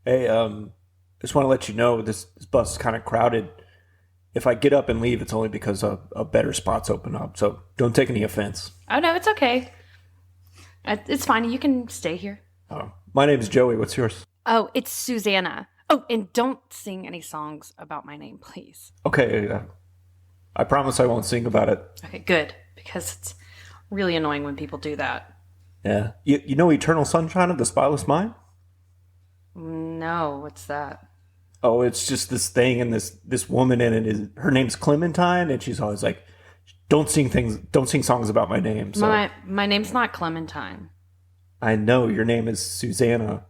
Hey, just want to let you know this bus is kind of crowded. If I get up and leave, it's only because a better spot's open up. So don't take any offense. Oh, no, it's okay. It's fine. You can stay here. Oh, my name's Joey. What's yours? Oh, it's Susanna. Oh, and don't sing any songs about my name, please. Okay, I promise I won't sing about it. Okay, good. Because it's really annoying when people do that. Yeah. You know Eternal Sunshine of the Spotless Mind? No, what's that? Oh, it's just this thing, and this woman in it is her name's Clementine, and she's always like, don't sing songs about my name. So My name's not Clementine. I know your name is Susanna.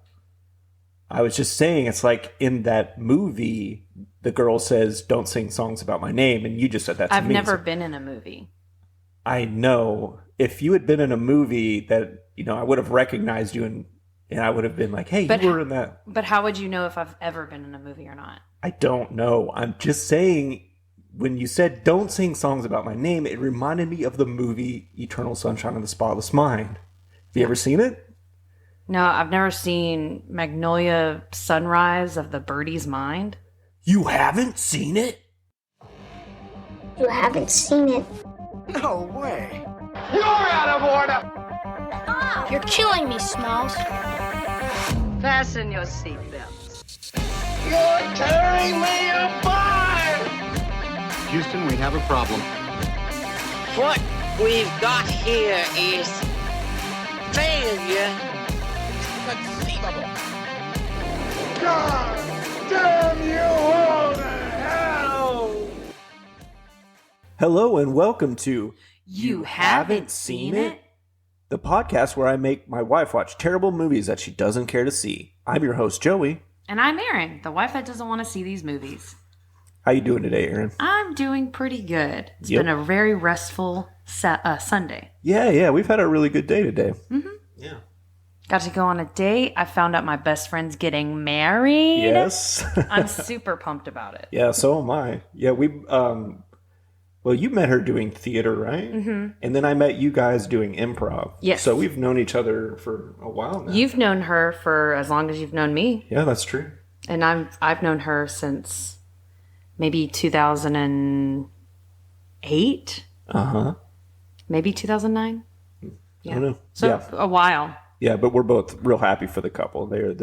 I was just saying, it's like in that movie, the girl says, don't sing songs about my name, and you just said that to me. I've never been in a movie. I know. If you had been in a movie that, I would have recognized you, and I would have been like, hey, you were in that. But how would you know if I've ever been in a movie or not? I don't know. I'm just saying, when you said don't sing songs about my name, it reminded me of the movie Eternal Sunshine of the Spotless Mind. Have you ever seen it? No, I've never seen Magnolia Sunrise of the Birdies Mind. You haven't seen it? You haven't seen it. No way. You're out of order! You're killing me, Smalls. Fasten your seatbelts. You're tearing me apart! Houston, we have a problem. What we've got here is failure. Conceivable. God damn you all to hell! Hello and welcome to You haven't seen it? The podcast where I make my wife watch terrible movies that she doesn't care to see. I'm your host, Joey. And I'm Erin, the wife that doesn't want to see these movies. How you doing today, Erin? I'm doing pretty good. It's been a very restful Sunday. Yeah, we've had a really good day today. Mm-hmm. Yeah. Got to go on a date. I found out my best friend's getting married. Yes. I'm super pumped about it. Yeah, so am I. Yeah, well, you met her doing theater, right? Mm-hmm. And then I met you guys doing improv. Yes. So we've known each other for a while now. You've known her for as long as you've known me. Yeah, that's true. And I've known her since maybe 2008. Uh-huh. Maybe 2009. I don't know. So yeah. a while. Yeah, but we're both real happy for the couple. They're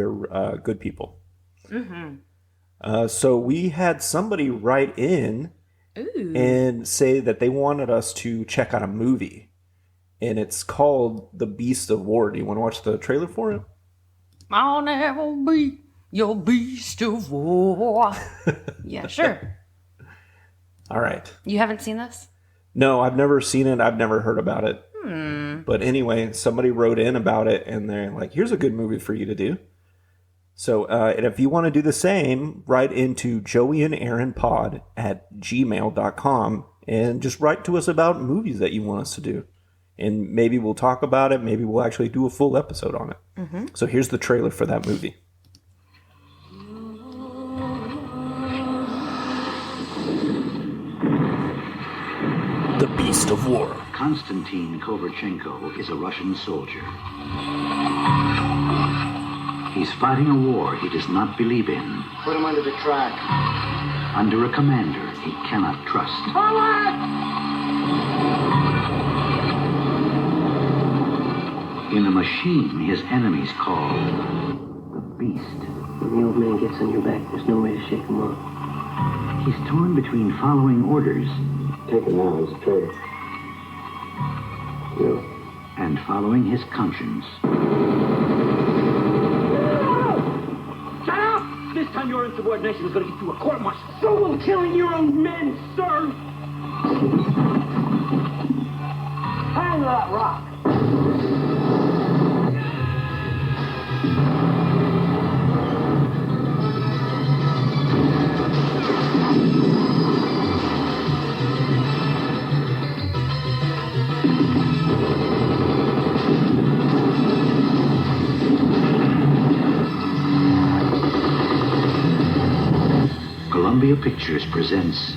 good people. Mm-hmm. So we had somebody write in and say that they wanted us to check out a movie. And it's called The Beast of War. Do you want to watch the trailer for it? I'll never be your beast of war. Yeah, sure. All right. You haven't seen this? No, I've never seen it. I've never heard about it. But anyway, somebody wrote in about it, and they're like, here's a good movie for you to do. So, and if you want to do the same, write into joeyanderinpod at gmail.com and just write to us about movies that you want us to do. And maybe we'll talk about it. Maybe we'll actually do a full episode on it. Mm-hmm. So here's the trailer for that movie. The Beast of War. Konstantin Koverchenko is a Russian soldier. He's fighting a war he does not believe in. Put him under the track. Under a commander he cannot trust. In a machine his enemies call the Beast. When the old man gets on your back, there's no way to shake him off. He's torn between following orders. Take it now as a traitor. Yeah. And following his conscience. Shut up! This time your insubordination is going to get you a court-martial. So will killing your own men, sir! Hang that rock! Columbia Pictures presents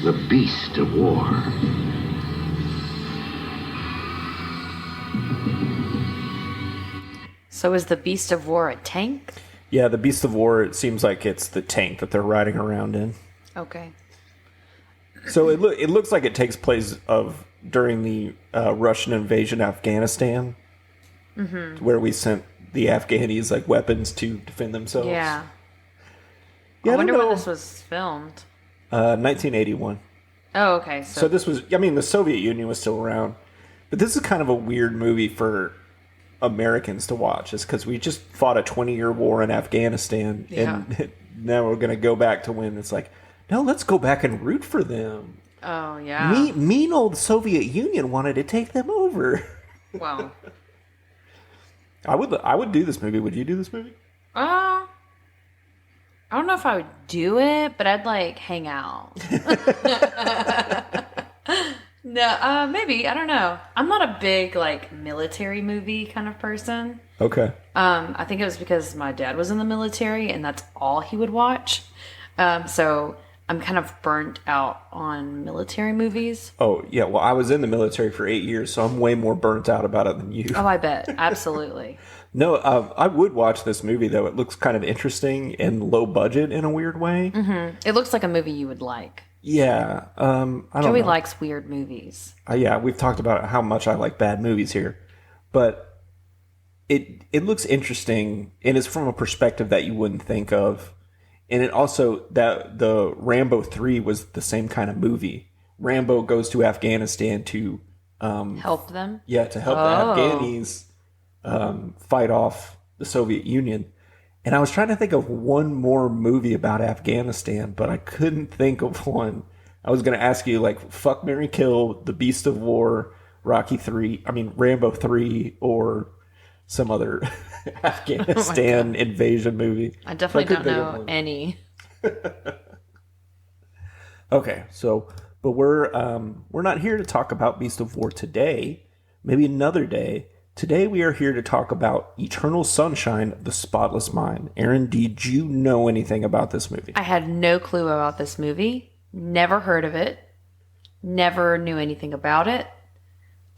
The Beast of War. So is the Beast of War a tank? Yeah, the Beast of War, it seems like it's the tank that they're riding around in. Okay. So it looks like it takes place during the Russian invasion of Afghanistan, where we sent the Afghanis like weapons to defend themselves. Yeah. Yeah, I wonder when this was filmed. 1981. Oh, okay. So this was, I mean, the Soviet Union was still around, but this is kind of a weird movie for Americans to watch, is because we just fought a 20-year war in Afghanistan, and now we're going to go back to when it's like, no, let's go back and root for them. Oh, yeah. Mean old Soviet Union wanted to take them over. Wow. I would do this movie. Would you do this movie? I don't know if I would do it, but I'd like hang out. No, maybe. I don't know. I'm not a big like military movie kind of person. Okay. I think it was because my dad was in the military and that's all he would watch. So I'm kind of burnt out on military movies. Oh, yeah. Well, I was in the military for 8 years, so I'm way more burnt out about it than you. Oh, I bet. Absolutely. No, I would watch this movie, though. It looks kind of interesting and low budget in a weird way. Mm-hmm. It looks like a movie you would like. Yeah. I don't Joey know. likes weird movies. Yeah, we've talked about how much I like bad movies here. But it looks interesting, and it's from a perspective that you wouldn't think of. And it also, that the Rambo 3 was the same kind of movie. Rambo goes to Afghanistan to... help them? Yeah, to help the Afghanis fight off the Soviet Union. And I was trying to think of one more movie about Afghanistan, but I couldn't think of one. I was going to ask you, like, Fuck, Marry, Kill, The Beast of War, Rambo 3, or some other Afghanistan invasion movie. I definitely don't know any. Okay, so, but we're not here to talk about Beast of War today. Maybe another day. Today we are here to talk about Eternal Sunshine of the Spotless Mind. Aaron, did you know anything about this movie? I had no clue about this movie. Never heard of it. Never knew anything about it.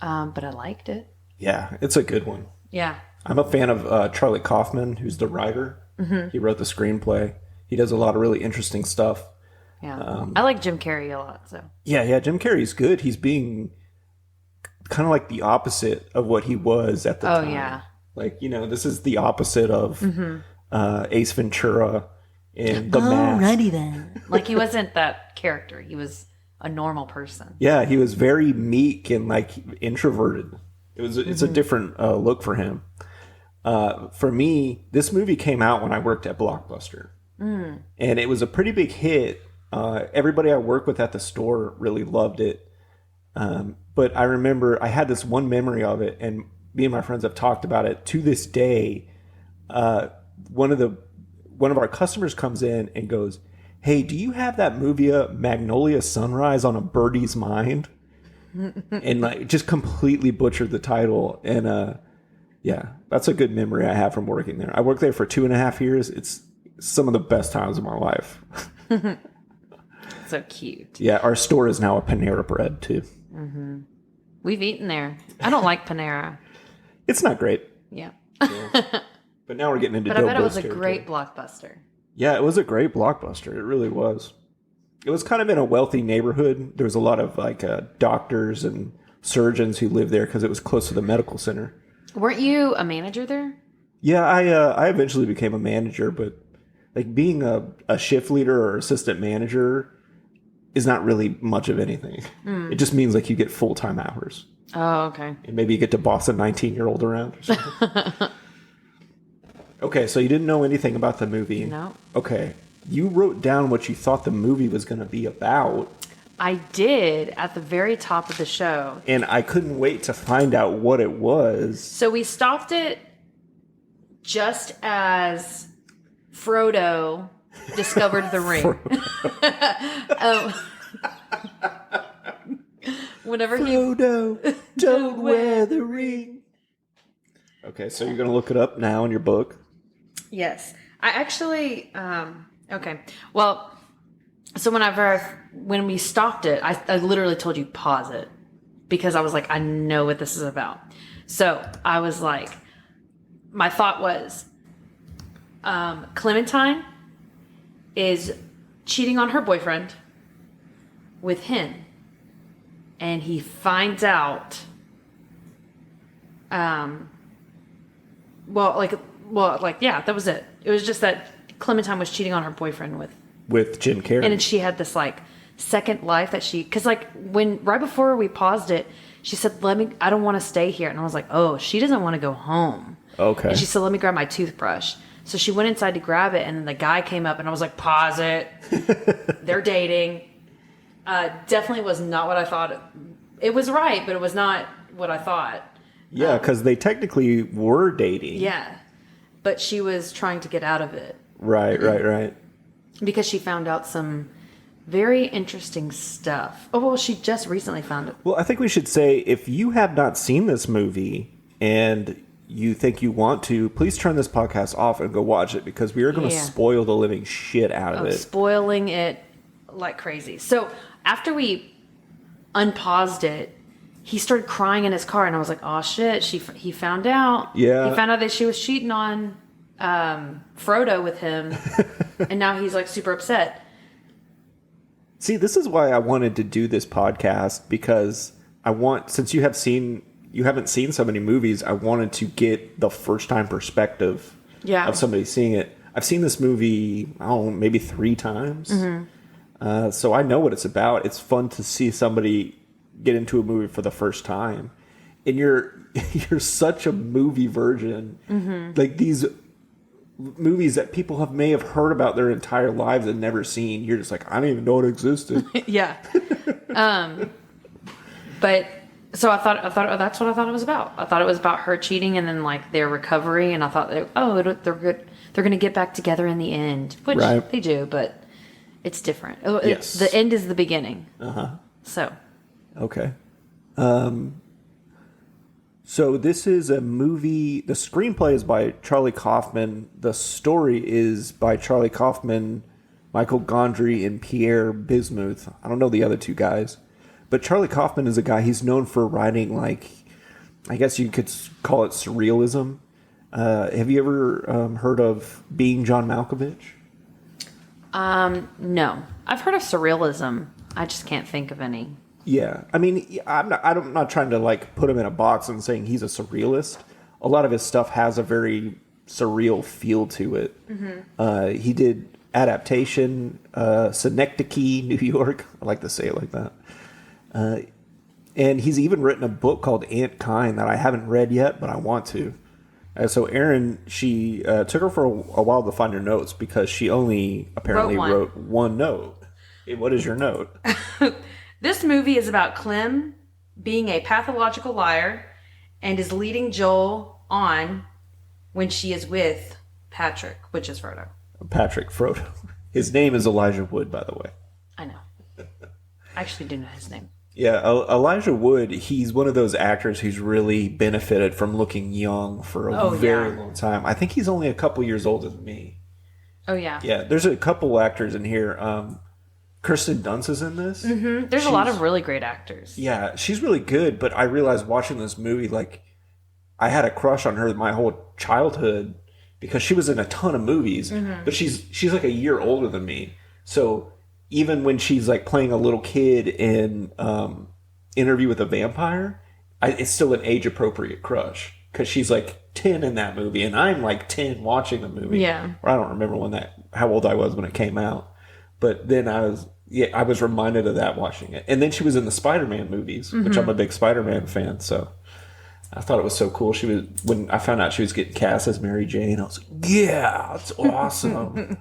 But I liked it. Yeah, it's a good one. Yeah. I'm a fan of Charlie Kauffman, who's the writer. Mm-hmm. He wrote the screenplay. He does a lot of really interesting stuff. Yeah. I like Jim Carrey a lot, so. Yeah, Jim Carrey's good. He's being kind of like the opposite of what he was at the time. Oh, yeah. Like, this is the opposite of Ace Ventura and The Mask. Alrighty then. Like, he wasn't that character. He was a normal person. Yeah, he was very meek and, like, introverted. It's a different look for him. For me, this movie came out when I worked at Blockbuster. And it was a pretty big hit. Everybody I worked with at the store really loved it. But I remember I had this one memory of it, and me and my friends have talked about it to this day. One of our customers comes in and goes, "Hey, do you have that movie Magnolia Sunrise on a Birdie's Mind?" And like just completely butchered the title. And yeah, that's a good memory I have from working there. I worked there for 2.5 years. It's some of the best times of my life. So cute. Yeah, our store is now a Panera Bread too. Mm-hmm. We've eaten there. I don't like Panera. It's not great. Yeah. But now we're getting into But I bet it was a territory. great Blockbuster. Yeah, it was a great Blockbuster. It really was. It was kind of in a wealthy neighborhood. There was a lot of like doctors and surgeons who lived there because it was close to the medical center. Weren't you a manager there? Yeah, I eventually became a manager, but like being a shift leader or assistant manager is not really much of anything. It just means like you get full-time hours. Oh, okay. And maybe you get to boss a 19-year-old around or something. Okay, so you didn't know anything about the movie. No. Okay. You wrote down what you thought the movie was going to be about. I did at the very top of the show. And I couldn't wait to find out what it was. So we stopped it just as Frodo discovered the ring. Whenever Frodo, don't wear the ring. Okay, so you're going to look it up now in your book? Yes. I actually, okay. Well, so when we stopped it, I literally told you pause it because I was like, I know what this is about. So I was like, my thought was, Clementine is cheating on her boyfriend with him, and he finds out. Yeah, that was it. It was just that Clementine was cheating on her boyfriend with Jim Carrey, and then she had this like second life that because like right before we paused it, she said, I don't want to stay here. And I was like, oh, she doesn't want to go home. Okay. And she said, let me grab my toothbrush. So she went inside to grab it, and then the guy came up, and I was like, pause it. They're dating. Definitely was not what I thought. It was right, but it was not what I thought. Yeah, because they technically were dating. Yeah. But she was trying to get out of it. Right. Because she found out some very interesting stuff. Oh, well, she just recently found it. Well, I think we should say, if you have not seen this movie and you think you want to, please turn this podcast off and go watch it, because we are going to spoil the living shit out of it. Spoiling it like crazy. So after we unpaused it, he started crying in his car, and I was like, oh shit, he found out. Yeah. He found out that she was cheating on Frodo with him, and now he's like super upset. See, this is why I wanted to do this podcast, because since you haven't seen so many movies, I wanted to get the first time perspective of somebody seeing it. I've seen this movie, I don't know, maybe 3 times. Mm-hmm. So I know what it's about. It's fun to see somebody get into a movie for the first time. And you're such a movie virgin. Mm-hmm. Like these movies that people may have heard about their entire lives and never seen. You're just like, I didn't even know it existed. Yeah. But so I thought that's what I thought it was about. I thought it was about her cheating and then like their recovery. And I thought they're good. They're going to get back together in the end, which they do, but it's different. Yes. The end is the beginning. Uh-huh. So. Okay. So this is a movie. The screenplay is by Charlie Kauffman. The story is by Charlie Kauffman, Michael Gondry, and Pierre Bismuth. I don't know the other 2 guys. But Charlie Kauffman is a guy, he's known for writing, like, I guess you could call it surrealism. Have you ever heard of Being John Malkovich? No. I've heard of surrealism. I just can't think of any. Yeah, I mean, I'm not trying to like put him in a box and saying he's a surrealist. A lot of his stuff has a very surreal feel to it. Mm-hmm. He did Adaptation, Synecdoche, New York. I like to say it like that. And he's even written a book called Aunt Kind that I haven't read yet, but I want to. So Erin, she took her for a while to find her notes because she only apparently wrote one note. What is your note? This movie is about Clem being a pathological liar and is leading Joel on when she is with Patrick, which is Frodo. Patrick Frodo. His name is Elijah Wood, by the way. I know. I actually do know his name. Yeah, Elijah Wood, he's one of those actors who's really benefited from looking young for a very long time. I think he's only a couple years older than me. Oh, yeah. Yeah, there's a couple actors in here. Kirsten Dunst is in this. Mm-hmm. There's a lot of really great actors. Yeah, she's really good, but I realized watching this movie, like, I had a crush on her my whole childhood because she was in a ton of movies, but she's like a year older than me. So even when she's like playing a little kid in Interview with a Vampire, it's still an age-appropriate crush because she's like 10 in that movie, and I'm like 10 watching the movie. Yeah. Or I don't remember how old I was when it came out. But then I was reminded of that watching it. And then she was in the Spider-Man movies, which I'm a big Spider-Man fan, so I thought it was so cool. When I found out she was getting cast as Mary Jane, I was like, yeah, that's awesome.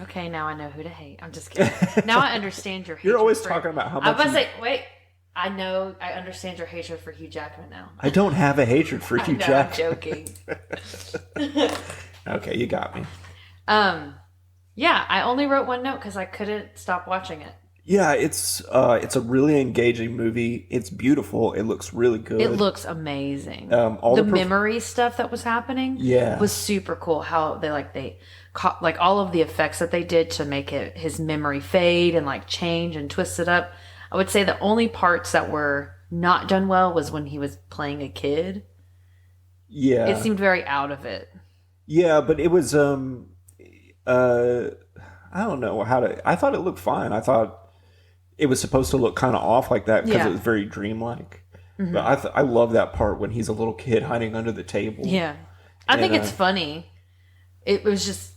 Okay, now I know who to hate. I'm just kidding. Now I understand your hatred. You're always talking about how much... I was about to say, wait, I understand your hatred for Hugh Jackman now. I don't have a hatred for Hugh Jackman. I'm joking. Okay, you got me. Yeah, I only wrote one note because I couldn't stop watching it. Yeah, it's a really engaging movie. It's beautiful. It looks really good. It looks amazing. All the memory stuff that was happening was super cool. How they all of the effects that they did to make his memory fade and like change and twist it up. I would say the only parts that were not done well was when he was playing a kid. Yeah. It seemed very out of it. Yeah, but it was I don't know I thought it looked fine. I thought it was supposed to look kind of off like that because it was very dreamlike. Mm-hmm. But I love that part when he's a little kid hiding under the table. Yeah. I think it's funny. It was just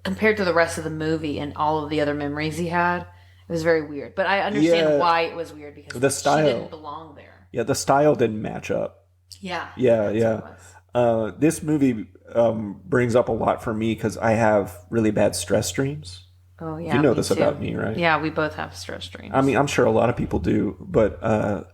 compared to the rest of the movie and all of the other memories he had, it was very weird. But I understand why it was weird because the style, she didn't belong there. Yeah, the style didn't match up. Yeah. Yeah. This movie brings up a lot for me because I have really bad stress dreams. Oh, yeah. You know this about me, right? Yeah, we both have stress dreams. I mean, I'm sure a lot of people do, but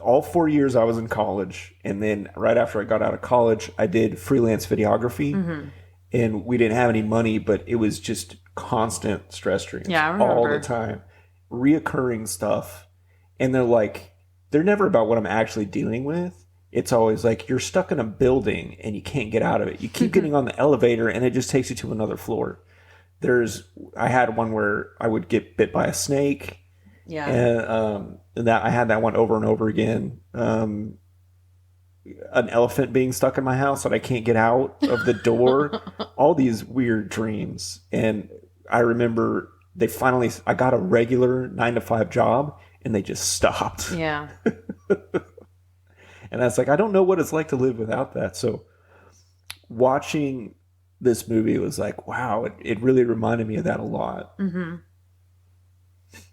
all 4 years I was in college, and then right after I got out of college, I did freelance videography, and we didn't have any money, but it was just constant stress dreams. Yeah, I remember. All the time. Reoccurring stuff. And they're never about what I'm actually dealing with. It's always like you're stuck in a building and you can't get out of it. You keep getting on the elevator and it just takes you to another floor. I had one where I would get bit by a snake. Yeah. And that I had that one over and over again. An elephant being stuck in my house that I can't get out of the door. All these weird dreams. And I remember I got a regular 9-to-5 job and they just stopped. Yeah. And I was like, I don't know what it's like to live without that. So watching this movie was like, wow, it really reminded me of that a lot. Mm-hmm.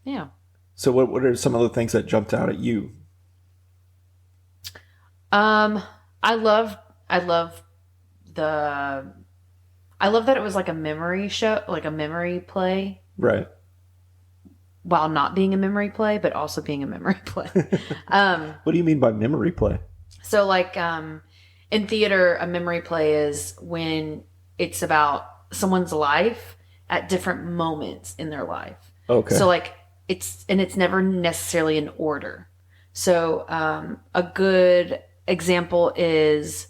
Yeah. So what are some of the things that jumped out at you? I love that it was like a memory show, like a memory play. Right. While not being a memory play, but also being a memory play. What do you mean by memory play? So like in theater, a memory play is when it's about someone's life at different moments in their life. Okay. So like it's never necessarily in order. So a good example is,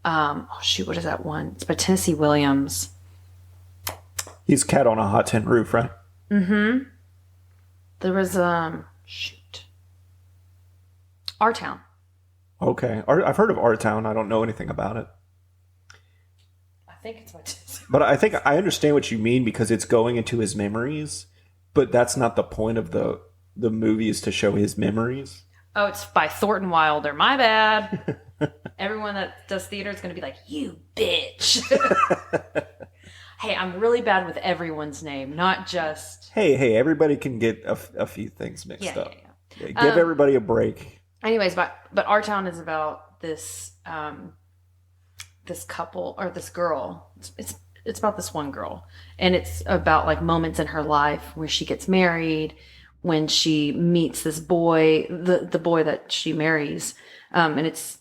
what is that one? It's by Tennessee Williams. He's Cat on a Hot Tin Roof, right? Mm-hmm. There was, Our Town. Okay. I've heard of Our Town. I don't know anything about it. I think it's by Tennessee. But I think I understand what you mean because it's going into his memories, but that's not the point of the movie is to show his memories. Oh, it's by Thornton Wilder. My bad. Everyone that does theater is going to be like, you bitch. Hey, I'm really bad with everyone's name, not just... Hey, everybody can get a few things mixed up. Yeah. Give everybody a break. Anyways, but Our Town is about this this couple, or this girl. It's about this one girl. And it's about like moments in her life where she gets married, when she meets this boy, the boy that she marries. And it's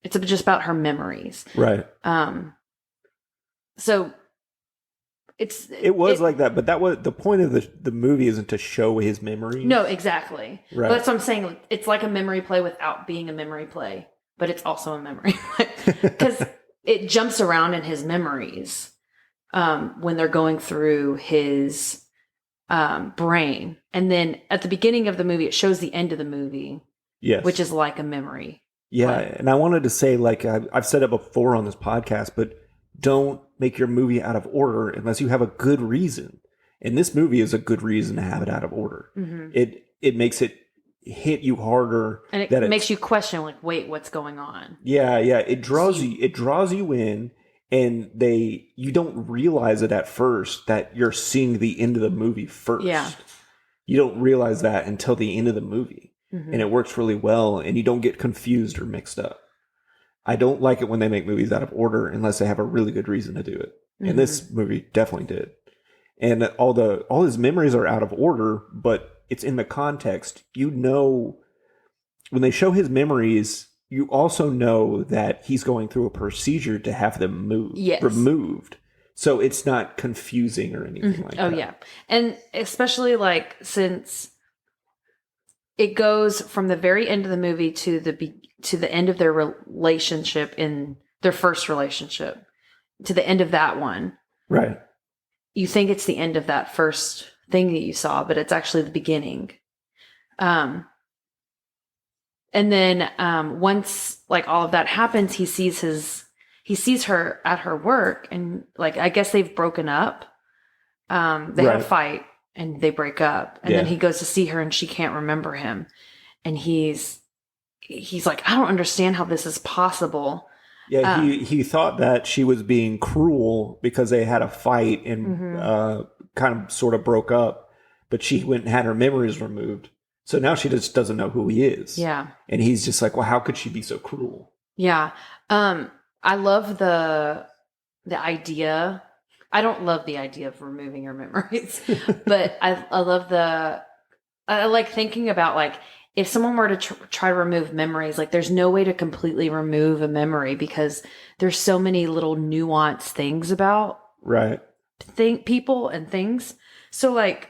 just about her memories. Right. So... It was like that, but that was the point of the movie isn't to show his memories. No, exactly. Right. But that's what I'm saying. It's like a memory play without being a memory play, but it's also a memory play because it jumps around in his memories when they're going through his brain, and then at the beginning of the movie, it shows the end of the movie, yes, which is like a memory. Yeah, play. And I wanted to say, like I've said it before on this podcast, but don't make your movie out of order unless you have a good reason. And this movie is a good reason to have it out of order. Mm-hmm. It makes it hit you harder. And it makes you question, like, wait, what's going on? Yeah. It draws you in, and you don't realize it at first that you're seeing the end of the movie first. Yeah. You don't realize that until the end of the movie. Mm-hmm. And it works really well, and you don't get confused or mixed up. I don't like it when they make movies out of order unless they have a really good reason to do it. Mm-hmm. And this movie definitely did. And all his memories are out of order, but it's in the context. You know, when they show his memories, you also know that he's going through a procedure to have them removed. So it's not confusing or anything like that. Oh, yeah. And especially like since it goes from the very end of the movie to the end of their relationship, in their first relationship, to the end of that one. Right. You think it's the end of that first thing that you saw, but it's actually the beginning. And then once like all of that happens, he sees her at her work, and like I guess they've broken up. They had a fight and they break up, and then he goes to see her and she can't remember him, and he's like, I don't understand how this is possible. Yeah, he thought that she was being cruel because they had a fight and kind of sort of broke up, but she went and had her memories removed. So now she just doesn't know who he is. Yeah. And he's just like, well, how could she be so cruel? Yeah. I love the idea. I don't love the idea of removing your memories, but I love I like thinking about like, if someone were to try to remove memories, like there's no way to completely remove a memory because there's so many little nuanced things about people and things. So like,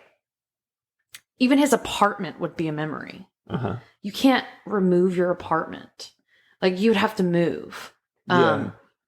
even his apartment would be a memory. You can't remove your apartment. Like you'd have to move,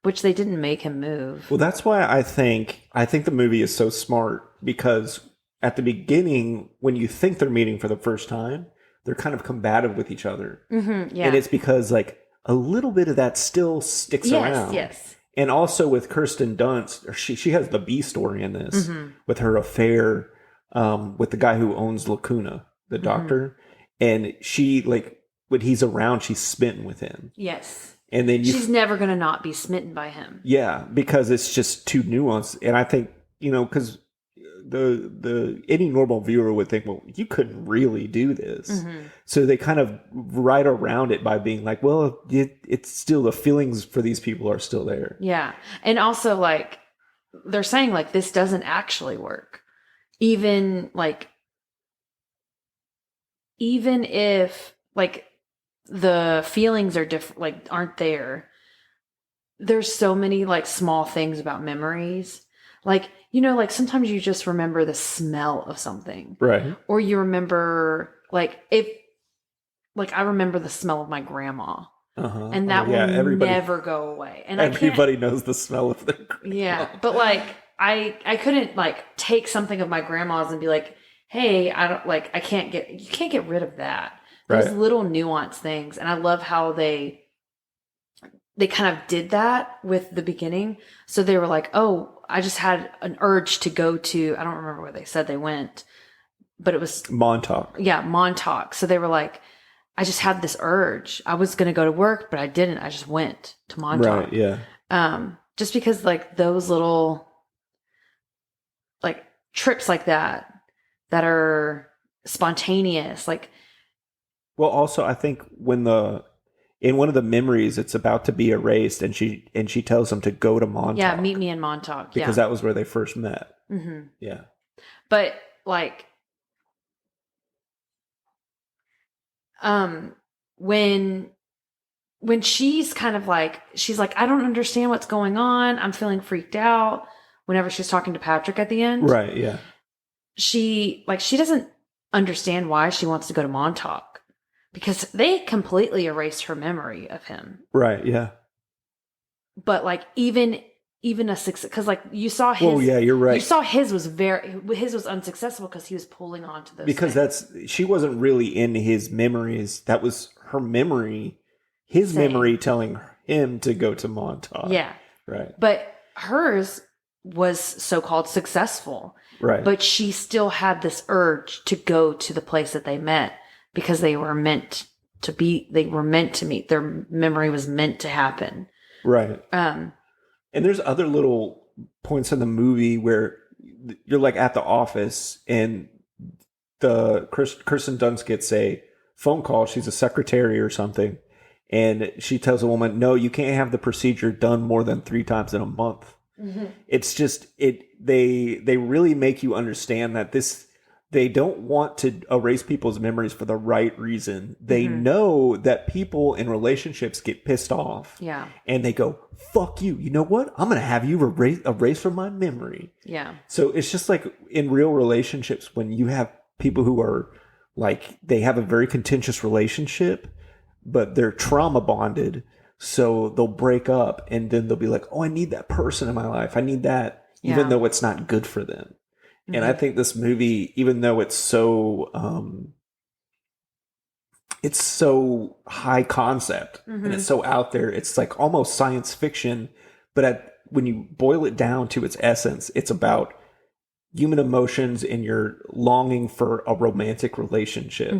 which they didn't make him move. Well, that's why I think the movie is so smart, because at the beginning, when you think they're meeting for the first time, they're kind of combative with each other. And it's because like a little bit of that still sticks around. Yes. And also with Kirsten Dunst, she has the B story in this with her affair with the guy who owns Laguna, the doctor. And she, like, when he's around, she's smitten with him. Yes. And then she's never going to not be smitten by him. Yeah, because it's just too nuanced. And I think, because the any normal viewer would think, well, you couldn't really do this. So they kind of ride around it by being like, well, it's still, the feelings for these people are still there. Yeah. And also like they're saying like this doesn't actually work. Even if like the feelings are different, like aren't there, there's so many like small things about memories. Like, like sometimes you just remember the smell of something. Right. Or you remember like I remember the smell of my grandma. And that will never go away. And everybody knows the smell of their grandma. Yeah. But like I couldn't like take something of my grandma's and be like, hey, you can't get rid of that. Those little nuanced things. And I love how they kind of did that with the beginning. So they were like, oh, I just had an urge to go to, I don't remember where they said they went, but it was Montauk. Yeah, Montauk. So they were like, I just had this urge. I was going to go to work, but I didn't. I just went to Montauk. Right, yeah. Just because like those little like trips like that are spontaneous. Like, well, also I think in one of the memories, it's about to be erased, and she tells him to go to Montauk. Yeah, meet me in Montauk. Because that was where they first met. Yeah. But like, when she's kind of like, she's like, I don't understand what's going on. I'm feeling freaked out. Whenever she's talking to Patrick at the end. Right. Yeah. She doesn't understand why she wants to go to Montauk. Because they completely erased her memory of him. Right, yeah. But like even a success, because like you saw his. Oh yeah, you're right. You saw his was unsuccessful because he was pulling on to those. Because things. She wasn't really in his memories. That was her memory, his memory telling him to go to Montauk. Yeah. Right. But hers was so-called successful. Right. But she still had this urge to go to the place that they met. Because they were meant to meet. Their memory was meant to happen. Right. And there's other little points in the movie where you're like at the office and the Kirsten Dunst gets a phone call. She's a secretary or something. And she tells a woman, no, you can't have the procedure done more than 3 times in a month. It's just, they really make you understand that they don't want to erase people's memories for the right reason. They know that people in relationships get pissed off. Yeah. And they go, fuck you. You know what? I'm going to have you erased from my memory. Yeah. So it's just like in real relationships, when you have people who are like, they have a very contentious relationship, but they're trauma bonded. So they'll break up and then they'll be like, oh, I need that person in my life. I need that, even though it's not good for them. And I think this movie, even though it's so, it's so high concept and it's so out there. It's like almost science fiction, but when you boil it down to its essence, it's about human emotions and your longing for a romantic relationship,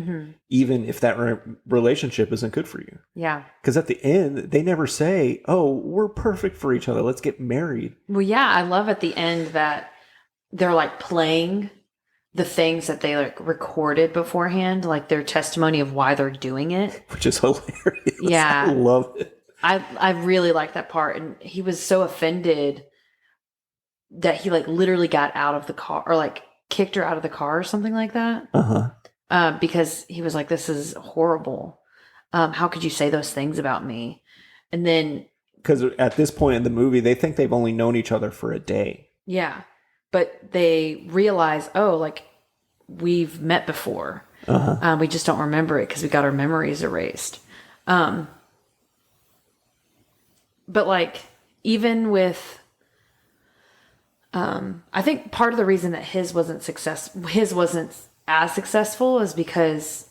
even if that relationship isn't good for you. Yeah. Because at the end, they never say, oh, we're perfect for each other. Let's get married. Well, yeah, I love at the end that they're like playing the things that they like recorded beforehand, like their testimony of why they're doing it. Which is hilarious. Yeah. I love it. I really like that part. And he was so offended that he like literally got out of the car or like kicked her out of the car or something like that. Because he was like, this is horrible. How could you say those things about me? And then because at this point in the movie, they think they've only known each other for a day. Yeah. But they realize, oh, like we've met before. We just don't remember it because we got our memories erased. But like, even with, I think part of the reason that his wasn't as successful is because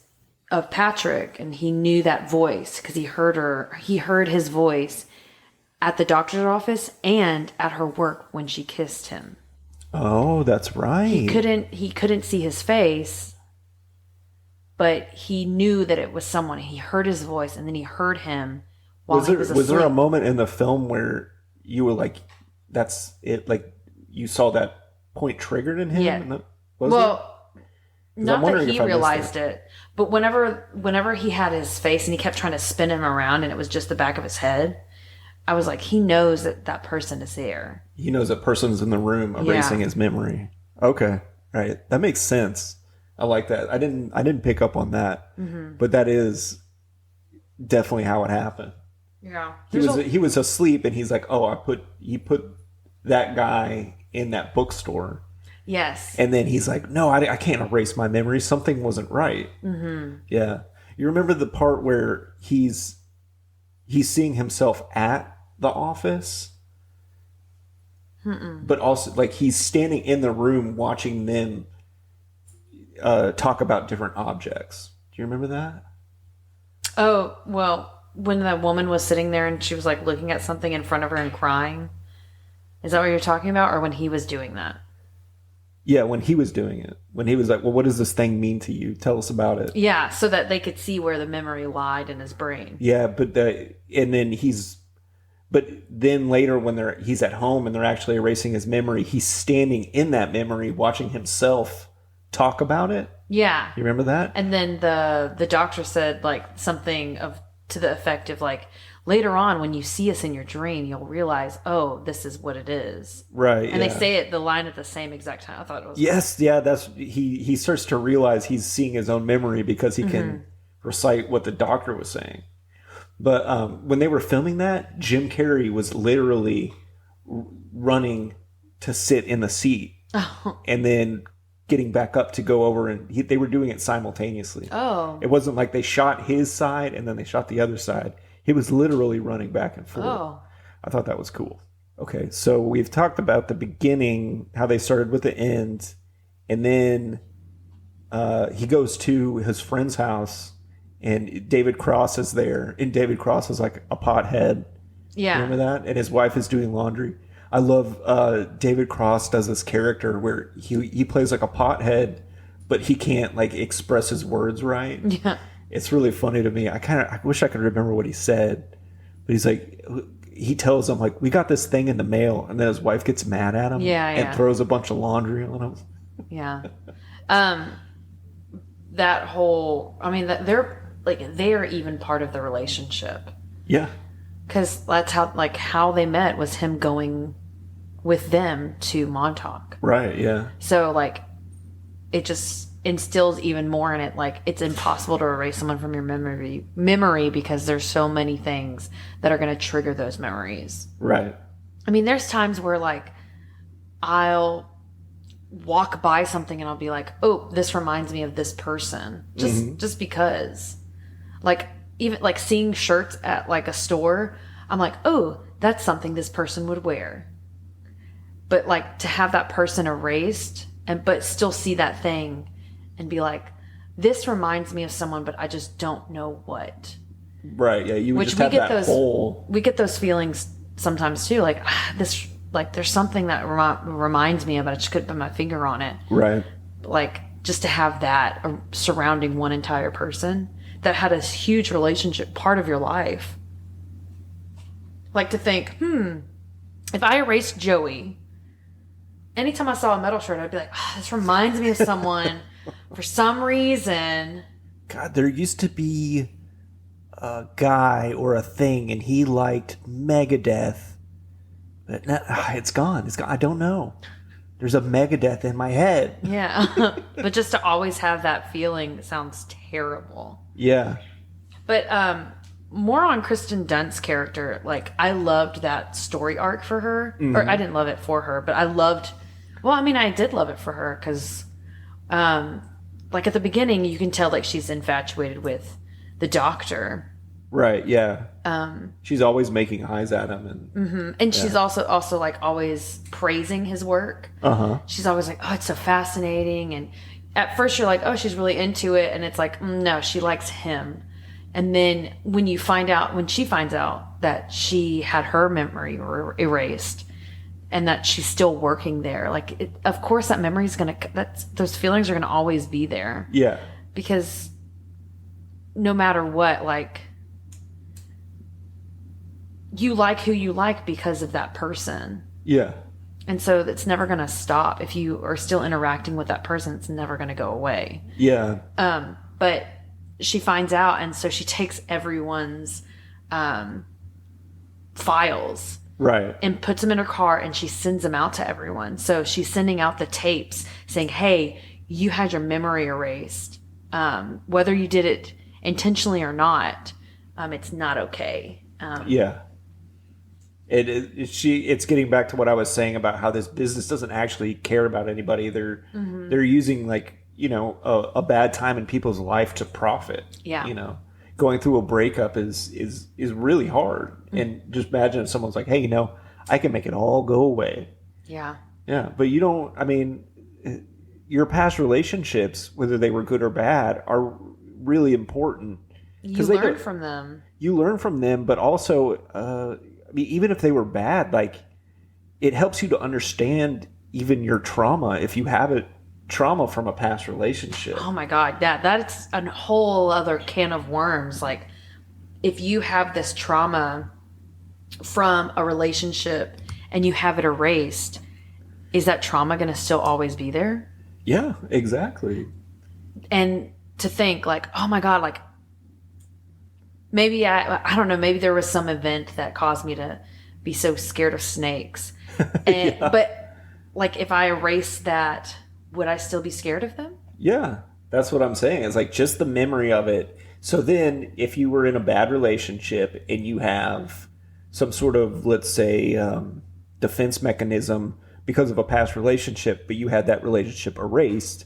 of Patrick, and he knew that voice because he heard his voice at the doctor's office and at her work when she kissed him. Oh, that's right. He couldn't see his face, but he knew that it was someone. He heard his voice, and then he heard him while he was asleep. Was there a moment in the film where you were like, that's it, like you saw that point triggered in him? Yeah. Not that he realized it, but whenever he had his face and he kept trying to spin him around and it was just the back of his head, I was like, he knows that person is there. He knows that person's in the room erasing his memory. Okay. Right. That makes sense. I like that. I didn't pick up on that, but that is definitely how it happened. Yeah. He was asleep and he's like, oh, he put that guy in that bookstore. Yes. And then he's like, no, I can't erase my memory. Something wasn't right. Yeah. You remember the part where he's seeing himself at the office? But also, like, he's standing in the room watching them talk about different objects. Do you remember that? Oh, well, when that woman was sitting there and she was, like, looking at something in front of her and crying. Is that what you're talking about? Or when he was doing that? Yeah, when he was doing it. When he was like, well, what does this thing mean to you? Tell us about it. Yeah, so that they could see where the memory lied in his brain. Yeah, but then later when he's at home and they're actually erasing his memory, he's standing in that memory watching himself talk about it. Yeah. You remember that? And then the doctor said like something to the effect of like, later on when you see us in your dream, you'll realize, oh, this is what it is. Right. And they say the line at the same exact time. I thought it was yes, yeah, that's he starts to realize he's seeing his own memory because he can recite what the doctor was saying. But when they were filming that, Jim Carrey was literally running to sit in the seat and then getting back up to go over, and they were doing it simultaneously. Oh. It wasn't like they shot his side and then they shot the other side. He was literally running back and forth. Oh. I thought that was cool. Okay, so we've talked about the beginning, how they started with the end, and then he goes to his friend's house, and David Cross is there, and David Cross is like a pothead. Yeah. Remember that? And his wife is doing laundry. I love David Cross does this character where he plays like a pothead, but he can't like express his words right. Yeah. It's really funny to me. I wish I could remember what he said, but he's like, he tells him like, we got this thing in the mail, and then his wife gets mad at him and throws a bunch of laundry on him. Yeah. That whole, I mean, they're even part of the relationship. Yeah. Because that's how they met was him going with them to Montauk. Right, yeah. So, like, it just instills even more in it. Like, it's impossible to erase someone from your memory because there's so many things that are going to trigger those memories. Right. I mean, there's times where, like, I'll walk by something and I'll be like, oh, this reminds me of this person. Just because. Like, even, like, seeing shirts at, like, a store, I'm like, oh, that's something this person would wear. But, like, to have that person erased, but still see that thing and be like, this reminds me of someone, but I just don't know what. Right. Yeah. You would Which just we have get that hole. We get those feelings sometimes too. Like this, like there's something that reminds me of it. I just couldn't put my finger on it. Right. Like just to have that surrounding one entire person that had a huge relationship, part of your life. Like to think, if I erased Joey, anytime I saw a metal shirt, I'd be like, this reminds me of someone for some reason. God, there used to be a guy or a thing, and he liked Megadeth. But now, it's gone. It's gone. I don't know. There's a Megadeth in my head. Yeah. But just to always have that feeling sounds terrible. Yeah. But more on Kristen Dunst's character, like I loved that story arc for her. Mm-hmm. Or I didn't love it for her, but I did love it for her because like at the beginning you can tell like she's infatuated with the doctor. Right, yeah. She's always making eyes at him, and She's also like always praising his work. She's always like, oh, it's so fascinating. And at first you're like, oh, she's really into it, and it's like, no, she likes him. And then when she finds out that she had her memory erased and that she's still working there, like of course that memory is those feelings are gonna always be there. Yeah. Because no matter what, like you like who you like because of that person. Yeah. And so it's never going to stop. If you are still interacting with that person, it's never going to go away. Yeah. But she finds out, and so she takes everyone's files. Right. And puts them in her car, and she sends them out to everyone. So she's sending out the tapes saying, hey, you had your memory erased. Whether you did it intentionally or not, it's not okay. Yeah. It's getting back to what I was saying about how this business doesn't actually care about anybody. They're using like, a bad time in people's life to profit. Yeah. Going through a breakup is really hard. And just imagine if someone's like, hey, I can make it all go away. Yeah. Yeah. But your past relationships, whether they were good or bad, are really important. You learn from them. You learn from them, but also, even if they were bad, like it helps you to understand even your trauma if you have trauma from a past relationship. Oh my God, that's a whole other can of worms. Like if you have this trauma from a relationship and you have it erased, is that trauma going to still always be there? Yeah, exactly. And to think like, oh my God, like maybe I don't know, maybe there was some event that caused me to be so scared of snakes. And, yeah. But like if I erase that, would I still be scared of them? Yeah, that's what I'm saying. It's like just the memory of it. So then if you were in a bad relationship and you have some sort of, let's say, defense mechanism because of a past relationship, but you had that relationship erased,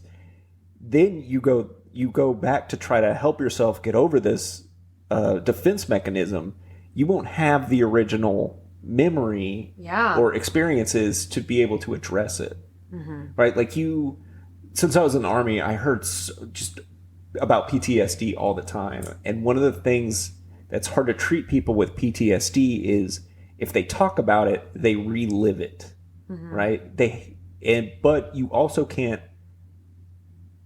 then you go back to try to help yourself get over this defense mechanism. You won't have the original memory or experiences to be able to address it. Right? Like since I was in the Army, I heard just about PTSD all the time. And one of the things that's hard to treat people with PTSD is if they talk about it, they relive it. Right? But you also can't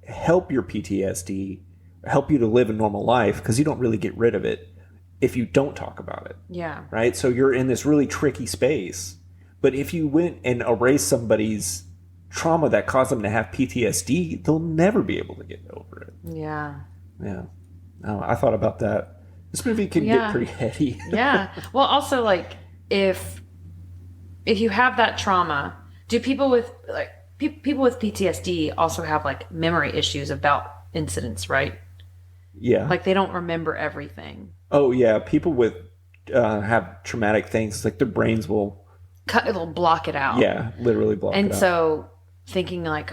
help your PTSD, help you to live a normal life, because you don't really get rid of it if you don't talk about it. Yeah. Right? So you're in this really tricky space. But if you went and erased somebody's trauma that caused them to have PTSD, they'll never be able to get over it. Yeah. Yeah. Oh, I thought about that. This movie can get pretty heady. Yeah. Well, also, like, if you have that trauma, do people with PTSD also have like memory issues about incidents, right? Yeah. Like they don't remember everything. Oh yeah, people with have traumatic things, like their brains will it'll block it out. Yeah, literally block it out. And so thinking like,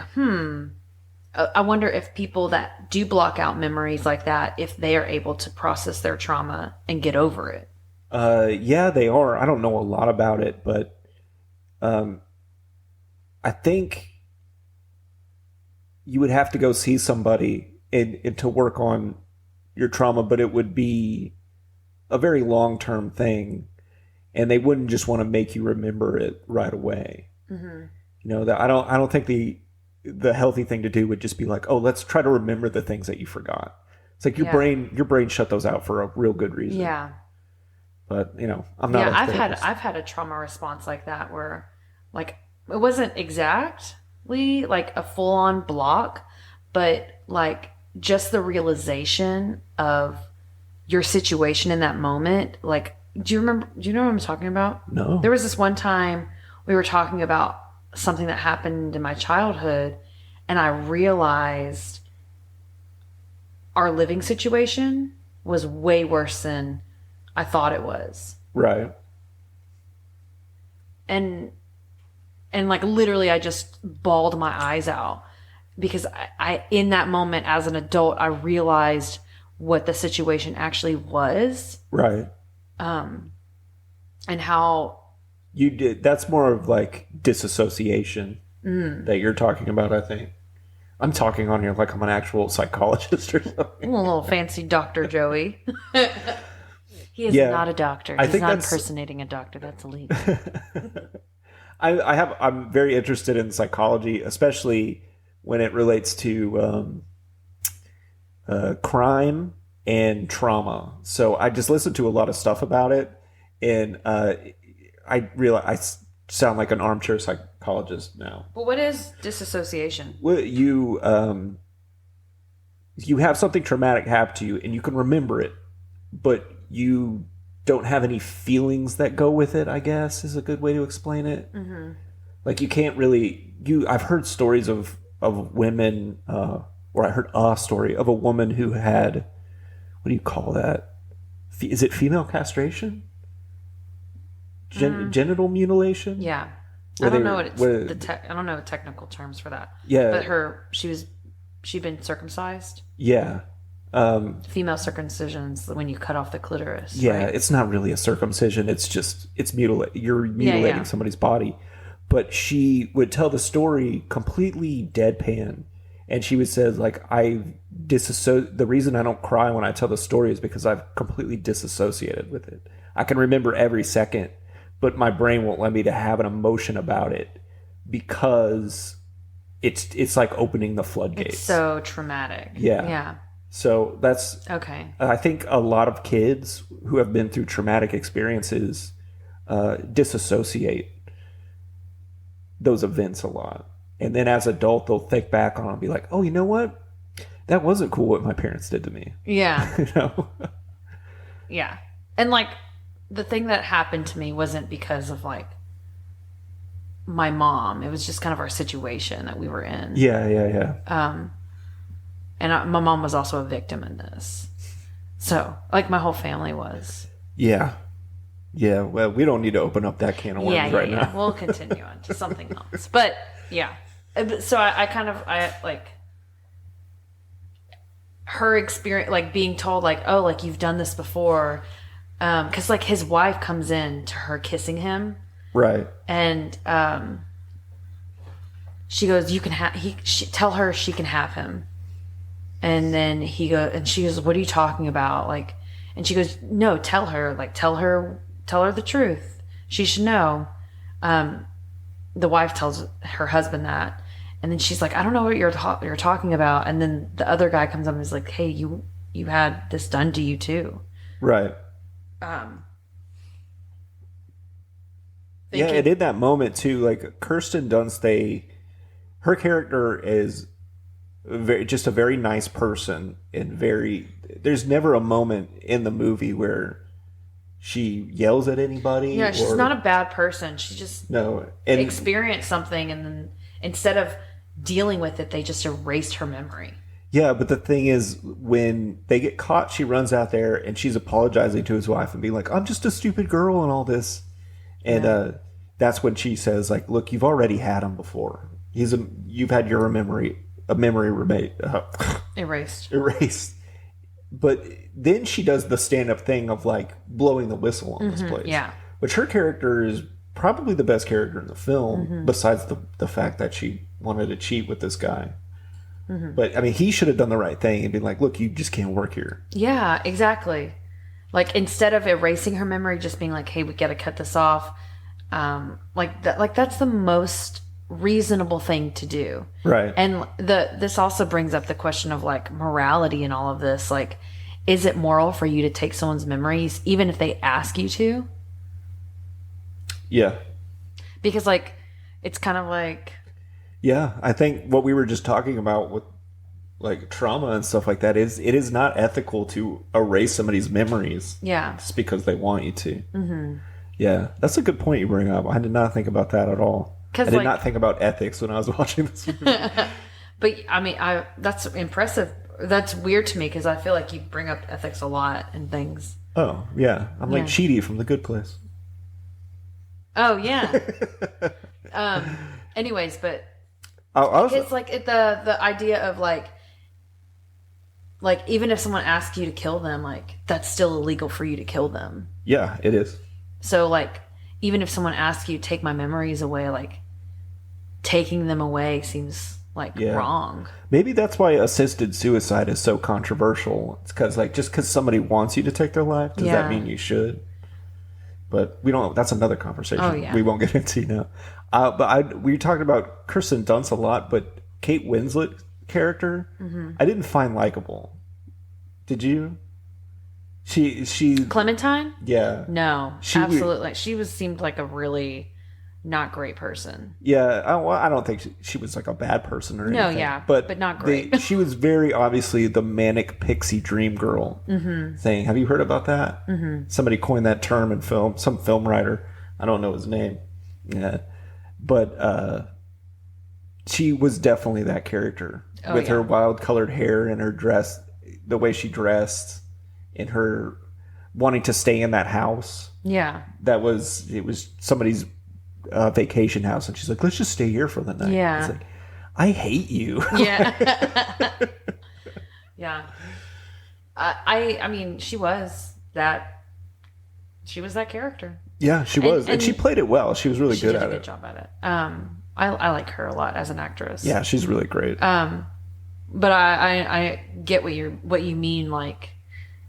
I wonder if people that do block out memories like that, if they are able to process their trauma and get over it. Yeah, they are. I don't know a lot about it, but I think you would have to go see somebody and to work on your trauma, but it would be a very long-term thing, and they wouldn't just want to make you remember it right away. Mm-hmm. You know, that I don't think the healthy thing to do would just be like, oh, let's try to remember the things that you forgot. It's like your brain shut those out for a real good reason. Yeah. But, you know, I'm not. Yeah, I've had a trauma response like that where, like, it wasn't exactly like a full-on block, but like just the realization of your situation in that moment. Like, do you know what I'm talking about? No. There was this one time we were talking about something that happened in my childhood, and I realized our living situation was way worse than I thought it was. Right. And like literally I just bawled my eyes out because I in that moment as an adult I realized what the situation actually was. Right. And how you did. That's more of like disassociation that you're talking about, I think. I'm talking on here like I'm an actual psychologist or something. A little fancy Dr. Joey. He is not a doctor. He's not impersonating a doctor. That's illegal. I'm very interested in psychology, especially when it relates to crime and trauma. So I just listened to a lot of stuff about it, and I realize I sound like an armchair psychologist now. But what is disassociation? Well, you have something traumatic happen to you, and you can remember it, but you don't have any feelings that go with it, I guess, is a good way to explain it. Mm-hmm. Like, you can't really... I've heard stories of women, or I heard a story of a woman who had... What do you call that? Is it female castration? Genital mutilation? Yeah. I don't know I don't know technical terms for that. Yeah. But she'd been circumcised. Yeah. Female circumcisions when you cut off the clitoris. Yeah, right? It's not really a circumcision. It's you're mutilating somebody's body. But she would tell the story completely deadpan, and she would say like, the reason I don't cry when I tell the story is because I've completely disassociated with it. I can remember every second, but my brain won't let me to have an emotion about it because it's like opening the floodgates. It's so traumatic. Yeah. Yeah. So that's okay. I think a lot of kids who have been through traumatic experiences disassociate those events a lot. And then as an adult, they'll think back on it and be like, oh, you know what? That wasn't cool what my parents did to me. Yeah. You know? Yeah. And like the thing that happened to me wasn't because of like my mom. It was just kind of our situation that we were in. Yeah. And my mom was also a victim in this. So, like, my whole family was. Yeah. Yeah, well, we don't need to open up that can of worms right now. We'll continue on to something else. But, yeah. So, I like, her experience, like, being told, like, oh, like, you've done this before. Because, like, his wife comes in to her kissing him. Right. And she goes, you can tell her she can have him. And then she goes, what are you talking about? Like, and she goes, no, tell her the truth. She should know. The wife tells her husband that, and then she's like, I don't know what you're talking about. And then the other guy comes up and is like, hey, you had this done to you too. Right. Yeah, and in that moment too, like Kirsten Dunst, her character is just a very nice person, and there's never a moment in the movie where she yells at anybody. Yeah, she's not a bad person. She just experienced something, and then instead of dealing with it, they just erased her memory. Yeah, but the thing is, when they get caught, she runs out there and she's apologizing to his wife and being like, I'm just a stupid girl and all this. And that's when she says, like, look, you've already had him before. You've had your memory erased. But then she does the stand-up thing of like blowing the whistle on this place. Yeah. Which her character is probably the best character in the film, besides the fact that she wanted to cheat with this guy. But I mean, he should have done the right thing and been like, look, you just can't work here. Yeah, exactly. Like, instead of erasing her memory, just being like, hey, we got to cut this off. That's the most reasonable thing to do. Right. And this also brings up the question of like morality in all of this. Like, is it moral for you to take someone's memories even if they ask you to? Yeah. Because like, it's kind of like... Yeah, I think what we were just talking about with like trauma and stuff like that is it is not ethical to erase somebody's memories. Yeah. Just because they want you to. Mm-hmm. Yeah, that's a good point you bring up. I did not think about that at all. I did not think about ethics when I was watching this movie. But I mean, that's impressive. That's weird to me because I feel like you bring up ethics a lot and things. Oh, yeah. I'm like Chidi from The Good Place. Oh, yeah. Anyways, but it's like the idea of like even if someone asks you to kill them, like that's still illegal for you to kill them. Yeah, it is. So like even if someone asks you to take my memories away, like taking them away seems like wrong. Maybe that's why assisted suicide is so controversial. It's because like just because somebody wants you to take their life, does that mean you should? But we don't. That's another conversation. Oh, yeah. We won't get into now. We were talking about Kirsten Dunst a lot, but Kate Winslet's character, I didn't find likable. Did you? She Clementine? Yeah. No, absolutely. She seemed like a really not great person. Yeah, I don't think she was like a bad person or anything. No, yeah, but not great. She was very obviously the manic pixie dream girl thing. Have you heard about that? Mm-hmm. Somebody coined that term in film. Some film writer. I don't know his name. Yeah, but she was definitely that character with her wild colored hair and her dress, the way she dressed, and her wanting to stay in that house. Yeah, it was somebody's vacation house, and she's like, let's just stay here for the night. Yeah, it's like, I hate you. Yeah. Yeah. I mean, she was that character. Yeah, she was, and she played it well. She was really good at it. She did a good job at it. I like her a lot as an actress. Yeah, she's really great. But I get what you mean. Like,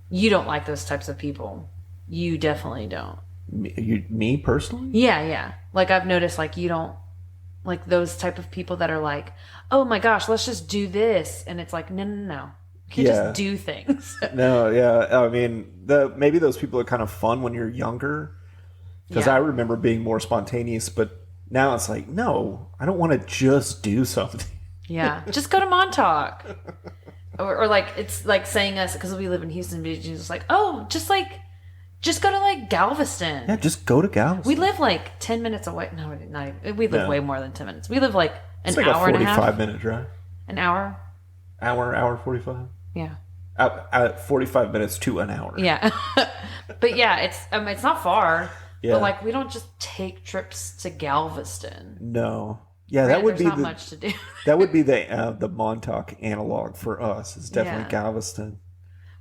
you don't like those types of people. You definitely don't. Me personally? Yeah. Like, I've noticed, like, you don't like those type of people that are like, oh my gosh, let's just do this, and it's like, no. You can't just do things. No, yeah. I mean, maybe those people are kind of fun when you're younger, because I remember being more spontaneous, but now it's like, no, I don't want to just do something. Yeah, just go to Montauk. Or like, it's like saying us, because we live in Houston Beach, and it's like, oh, just go to like Galveston. Yeah, just go to Galveston. We live like 10 minutes away. No, not even. We live way more than 10 minutes. We live like an hour and a half. 45-minute drive. An hour? Hour 45? Yeah. 45 minutes to an hour. Yeah. But yeah, it's not far. Yeah. But like, we don't just take trips to Galveston. No. Yeah, that would be not much to do. That would be the Montauk analog for us. It's definitely Galveston.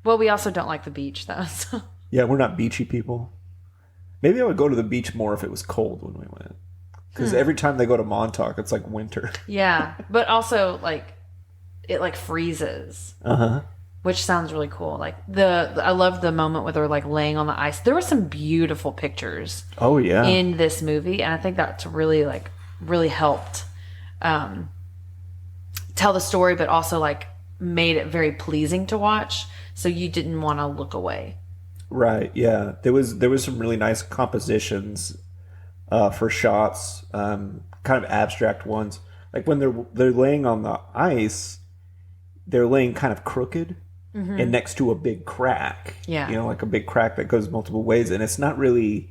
Well, we also don't like the beach though. So. Yeah, we're not beachy people. Maybe I would go to the beach more if it was cold when we went. Because every time they go to Montauk, it's like winter. Yeah, but also like it like freezes. Which sounds really cool. Like I love the moment where they're like laying on the ice. There were some beautiful pictures. Oh yeah. In this movie, and I think that's really helped tell the story, but also like made it very pleasing to watch. So you didn't want to look away. Right. Yeah. There was some really nice compositions for shots, kind of abstract ones. Like when they're laying on the ice, they're laying kind of crooked and next to a big crack. Yeah. You know, like a big crack that goes multiple ways, and it's not really.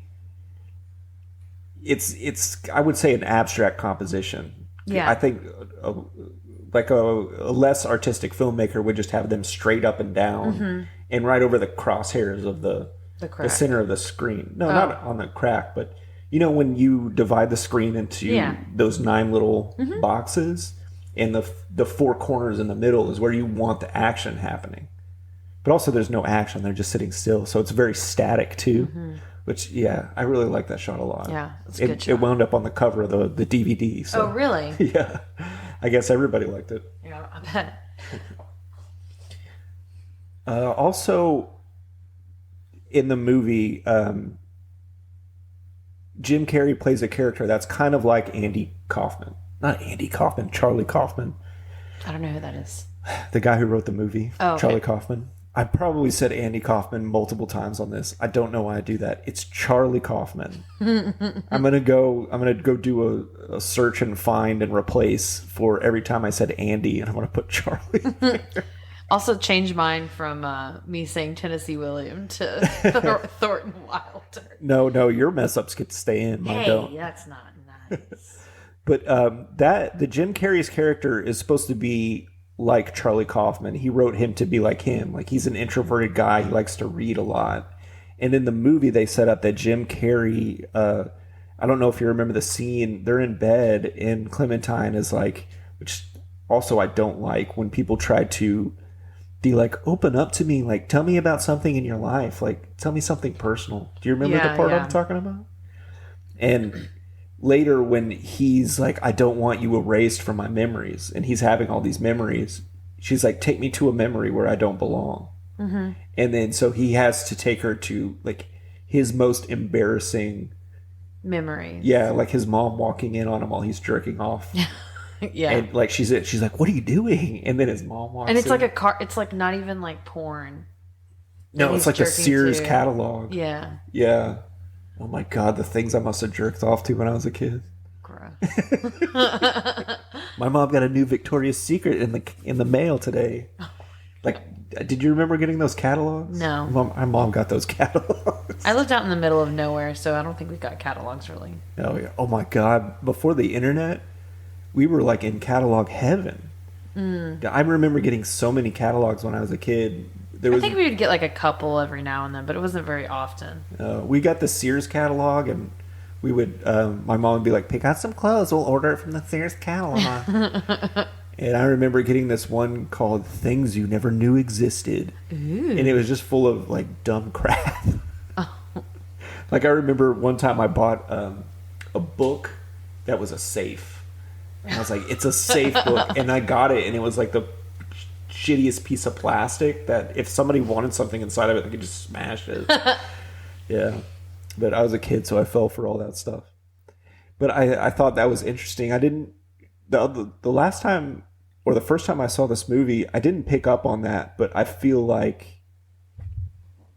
It's I would say an abstract composition. Yeah. I think like a less artistic filmmaker would just have them straight up and down and right over the crosshairs of the center of the screen. No, not on the crack, but you know when you divide the screen into those 9 little boxes, and the 4 corners in the middle is where you want the action happening. But also there's no action, they're just sitting still, so it's very static too. Which, I really like that shot a lot. Yeah, it's a good shot. It wound up on the cover of the DVD. So. Oh, really? Yeah. I guess everybody liked it. Yeah, I bet. Also, in the movie, Jim Carrey plays a character that's kind of like Andy Kaufman. Not Andy Kaufman, Charlie Kaufman. I don't know who that is. The guy who wrote the movie, Oh, okay. Charlie Kaufman. I probably said Andy Kaufman multiple times on this. I don't know why I do that. It's Charlie Kaufman. I'm gonna go do a search and find and replace for every time I said Andy, and I'm gonna put Charlie. Also change mine from me saying Tennessee William to Thornton Wilder. No, your mess ups get to stay in. Mine Hey, don't. that's not nice. But the Jim Carrey's character is supposed to be like Charlie Kaufman. He wrote him to be like him. Like, he's an introverted guy. He likes to read a lot. And in the movie, they set up that Jim Carrey, I don't know if you remember the scene, they're in bed and Clementine is like, which also I don't like, when people try to be like, open up to me, like, tell me about something in your life, like, tell me something personal. Do you remember the part I'm talking about? And later, when he's like, I don't want you erased from my memories, and he's having all these memories, she's like, take me to a memory where I don't belong. Mm-hmm. And then so he has to take her to like his most embarrassing Memories. Yeah, like his mom walking in on him while he's jerking off. Yeah. And like she's like, what are you doing? And then his mom walks in. And it's like a car. It's like not even like porn. No, it's like the Sears catalog. Yeah. Yeah. Oh my God, the things I must have jerked off to when I was a kid. Gross. My mom got a new Victoria's Secret in the mail today. Like, did you remember getting those catalogs? No. My mom got those catalogs. I lived out in the middle of nowhere, so I don't think we got catalogs really. Oh yeah. Oh my God. Before the internet, we were like in catalog heaven. I remember getting so many catalogs when I was a kid. I think we would get like a couple every now and then, but it wasn't very often. We got the Sears catalog, and we would. My mom would be like, "Pick out some clothes. We'll order it from the Sears catalog." And I remember getting this one called "Things You Never Knew Existed," and it was just full of like dumb crap. Like, I remember one time I bought a book that was a safe, and I was like, "It's a safe book," and I got it, and it was like the shittiest piece of plastic that if somebody wanted something inside of it, they could just smash it. Yeah. But I was a kid, so I fell for all that stuff. But I thought that was interesting. I didn't, the last time, or the first time I saw this movie, I didn't pick up on that, but I feel like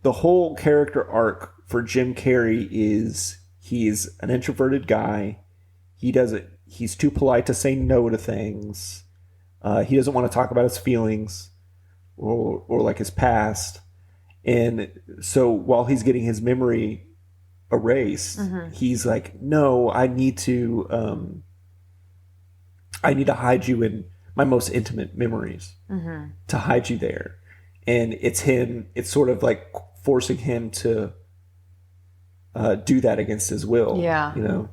the whole character arc for Jim Carrey is he's an introverted guy. He's too polite to say no to things. He doesn't want to talk about his feelings or like his past. And so while he's getting his memory erased, he's like, no, I need to hide you in my most intimate memories, to hide you there. And it's sort of like forcing him to do that against his will. Yeah. You know,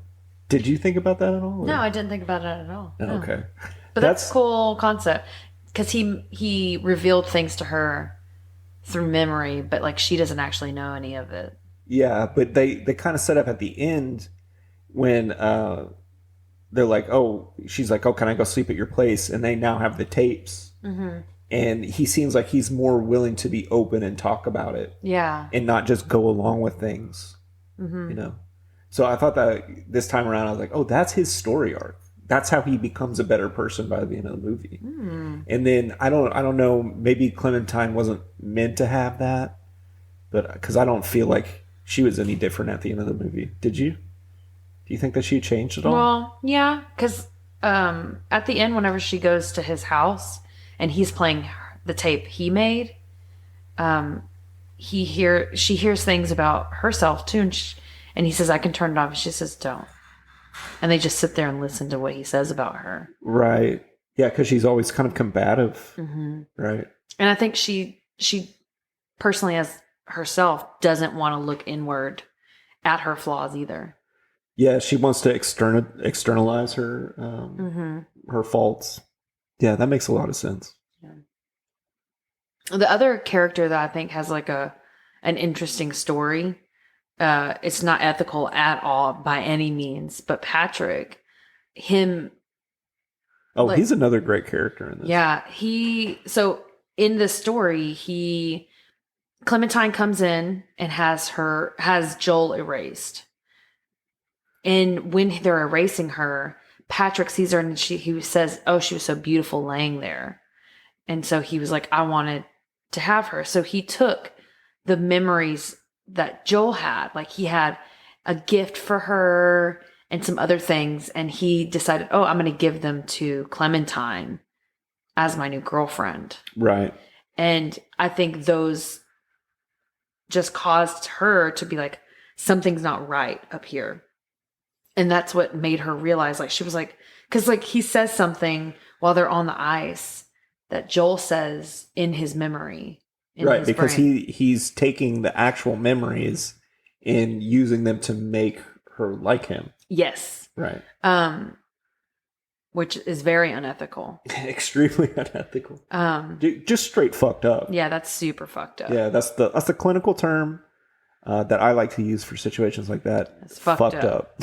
did you think about that at all? Or? No, I didn't think about it at all. Oh, No. okay. But that's a cool concept, because he revealed things to her through memory, but like she doesn't actually know any of it. Yeah, but they kind of set up at the end when they're like, oh, she's like, oh, can I go sleep at your place? And they now have the tapes. And he seems like he's more willing to be open and talk about it. Yeah. And not just go along with things, you know? So I thought that this time around, I was like, oh, that's his story arc. That's how he becomes a better person by the end of the movie. And then I don't know, maybe Clementine wasn't meant to have that, but because I don't feel like she was any different at the end of the movie. Did you? Do you think that she changed at all? Well, yeah, because at the end, whenever she goes to his house and he's playing the tape he made, she hears things about herself too, and he says, "I can turn it off." And she says, "Don't." And they just sit there and listen to what he says about her. Right. Yeah, because she's always kind of combative. Right. And I think she personally, as herself, doesn't want to look inward at her flaws either. Yeah, she wants to externalize her her faults. Yeah, that makes a lot of sense. Yeah. The other character that I think has like an interesting story, it's not ethical at all by any means, but Patrick, him Oh, like, he's another great character in this. Yeah, so in the story, Clementine comes in and has Joel erased. And when they're erasing her, Patrick sees her and he says, "Oh, she was so beautiful laying there." And so he was like, "I wanted to have her." So he took the memories that Joel had, like he had a gift for her and some other things, and he decided, "Oh, I'm going to give them to Clementine as my new girlfriend." Right. And I think those just caused her to be like, something's not right up here. And that's what made her realize, like, she was like, because like he says something while they're on the ice that Joel says in his memory. Right, because he's taking the actual memories and using them to make her like him. Yes. Right. Which is very unethical. Extremely unethical. Just straight fucked up. Yeah, that's super fucked up. Yeah, that's the clinical term that I like to use for situations like that. It's fucked up.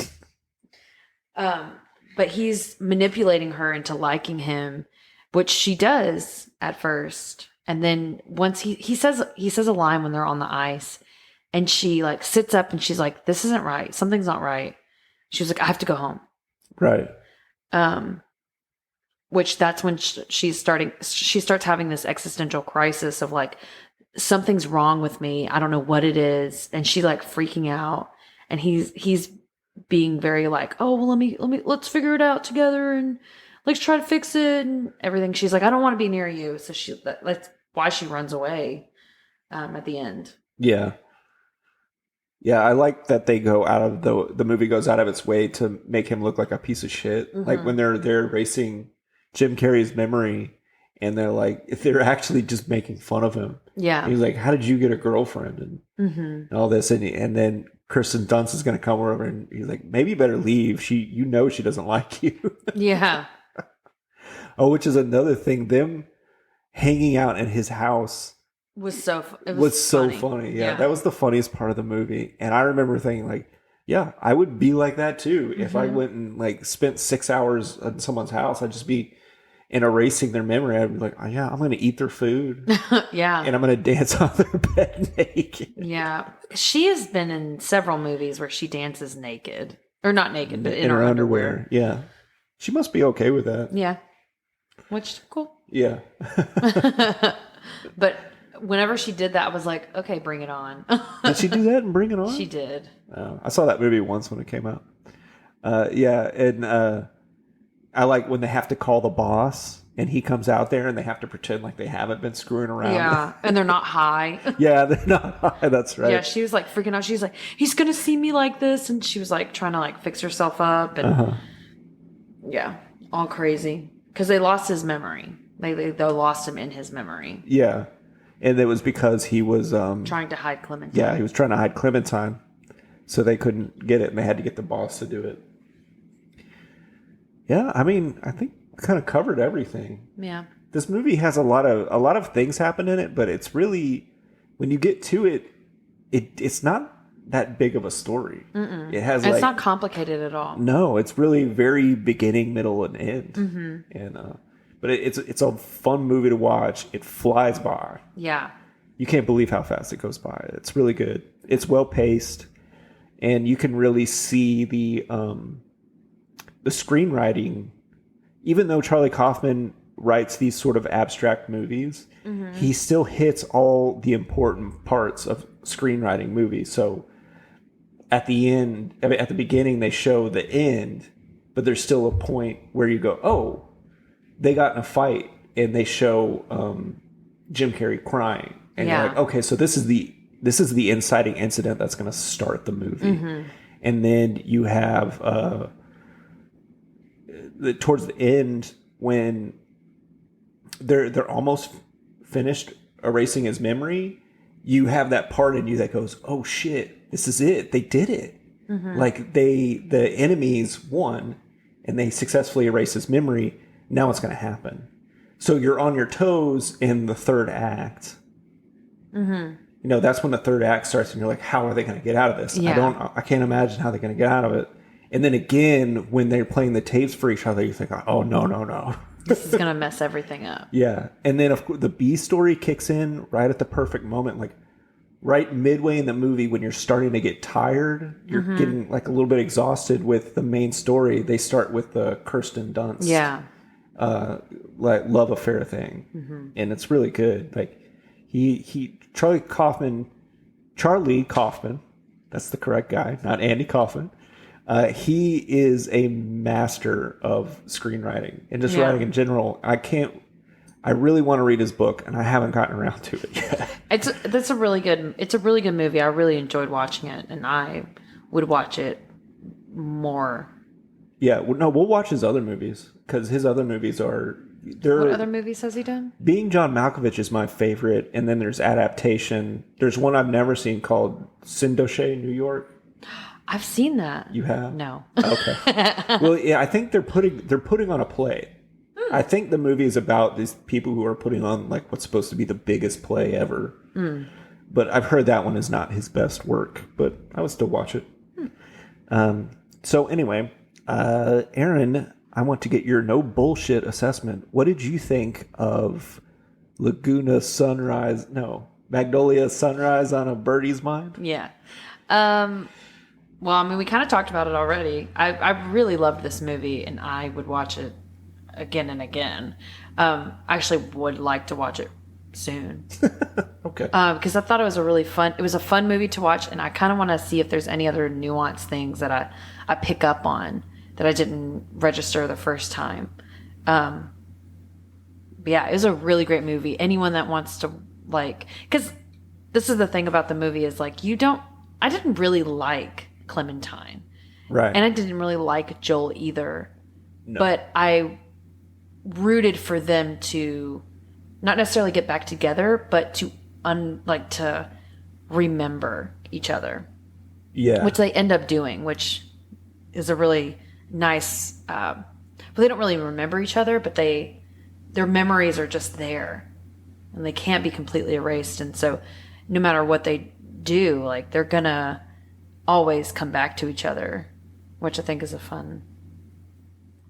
But he's manipulating her into liking him, which she does at first. And then once he says a line when they're on the ice, and she like sits up and she's like, "This isn't right. Something's not right." She was like, "I have to go home." Right. Which that's when she starts having this existential crisis of like, something's wrong with me. I don't know what it is. And she's like freaking out, and he's being very like, "Oh, well, let's figure it out together and let's try to fix it and everything." She's like, "I don't want to be near you." So that's why she runs away at the end. Yeah. Yeah, I like that they go out of the movie goes out of its way to make him look like a piece of shit. Mm-hmm. Like when they're erasing Jim Carrey's memory, and they're actually just making fun of him. Yeah. And he's like, "How did you get a girlfriend?" And all this, and then Kirsten Dunst is going to come over, and he's like, "Maybe you better leave. She doesn't like you." Yeah. Oh, which is another thing. Them hanging out in his house was so funny. Yeah, that was the funniest part of the movie. And I remember thinking, like, yeah, I would be like that too. If I went and like spent 6 hours at someone's house, I'd just be erasing their memory. I'd be like, "Oh, yeah, I'm going to eat their food." Yeah. And I'm going to dance on their bed naked. Yeah. She has been in several movies where she dances naked. Or not naked, but in her her underwear. Yeah. She must be okay with that. Yeah. Which, cool. Yeah. But whenever she did that, I was like, okay, bring it on. Did she do that and Bring It On? She did. I saw that movie once when it came out. Yeah, and I like when they have to call the boss, and he comes out there, and they have to pretend like they haven't been screwing around. Yeah, and they're not high. Yeah, they're not high. That's right. Yeah, she was like freaking out. She's like, "He's gonna see me like this," and she was like trying to like fix herself up, and yeah, all crazy because they lost his memory. They lost him in his memory. Yeah, and it was because he was trying to hide Clementine. Yeah, he was trying to hide Clementine, so they couldn't get it, and they had to get the boss to do it. Yeah, I mean, I think we kind of covered everything. Yeah, this movie has a lot of things happen in it, but it's really, when you get to it, it's not that big of a story. Mm-mm. It has, it's not complicated at all. No, it's really very beginning, middle, and end. Mm-hmm. And but it's a fun movie to watch. It flies by. Yeah, you can't believe how fast it goes by. It's really good. It's well paced, and you can really see the screenwriting. Even though Charlie Kauffman writes these sort of abstract movies, he still hits all the important parts of screenwriting movies. So at the end, at the beginning, they show the end, but there's still a point where you go, "Oh, they got in a fight," and they show Jim Carrey crying, and you're like, "Okay, so this is the inciting incident that's going to start the movie." And then you have towards the end, when they're almost finished erasing his memory, you have that part in you that goes, "Oh shit, this is it. They did it." Like the enemies won, and they successfully erase his memory. Now it's going to happen. So you're on your toes in the third act. You know, that's when the third act starts, and you're like, "How are they going to get out of this?" Yeah. I can't imagine how they're going to get out of it. And then again, when they're playing the tapes for each other, you think, oh, no. This is going to mess everything up. Yeah. And then, of course, the B story kicks in right at the perfect moment. Like, right midway in the movie when you're starting to get tired, you're getting, like, a little bit exhausted with the main story. They start with the Kirsten Dunst like love affair thing. And it's really good. Like, Charlie Kauffman, that's the correct guy, not Andy Kauffman. He is a master of screenwriting and just writing in general. I really want to read his book, and I haven't gotten around to it yet. It's a really good movie. I really enjoyed watching it, and I would watch it more. Yeah, we'll watch his other movies because his other movies are. What other movies has he done? Being John Malkovich is my favorite, and then there's Adaptation. There's one I've never seen called Sindoshe, New York. I've seen that. You have? No. Okay. Well, yeah, I think they're putting on a play. I think the movie is about these people who are putting on like what's supposed to be the biggest play ever. But I've heard that one is not his best work, but I would still watch it. So anyway, Aaron, I want to get your no bullshit assessment. What did you think of Magnolia Sunrise on a Birdie's Mind? Yeah. Well, I mean, we kind of talked about it already. I really loved this movie, and I would watch it again and again. I actually would like to watch it soon. Okay. Because I thought it was a fun movie to watch, and I kind of want to see if there's any other nuanced things that I pick up on that I didn't register the first time. But yeah, it was a really great movie. Anyone that wants to because this is the thing about the movie is like, I didn't really like Clementine. Right. And I didn't really like Joel either. No. But I rooted for them to not necessarily get back together, but to to remember each other. Yeah. Which they end up doing, which is a really nice but they don't really remember each other, but their memories are just there. And they can't be completely erased. And so no matter what they do, like they're gonna always come back to each other, which I think is a fun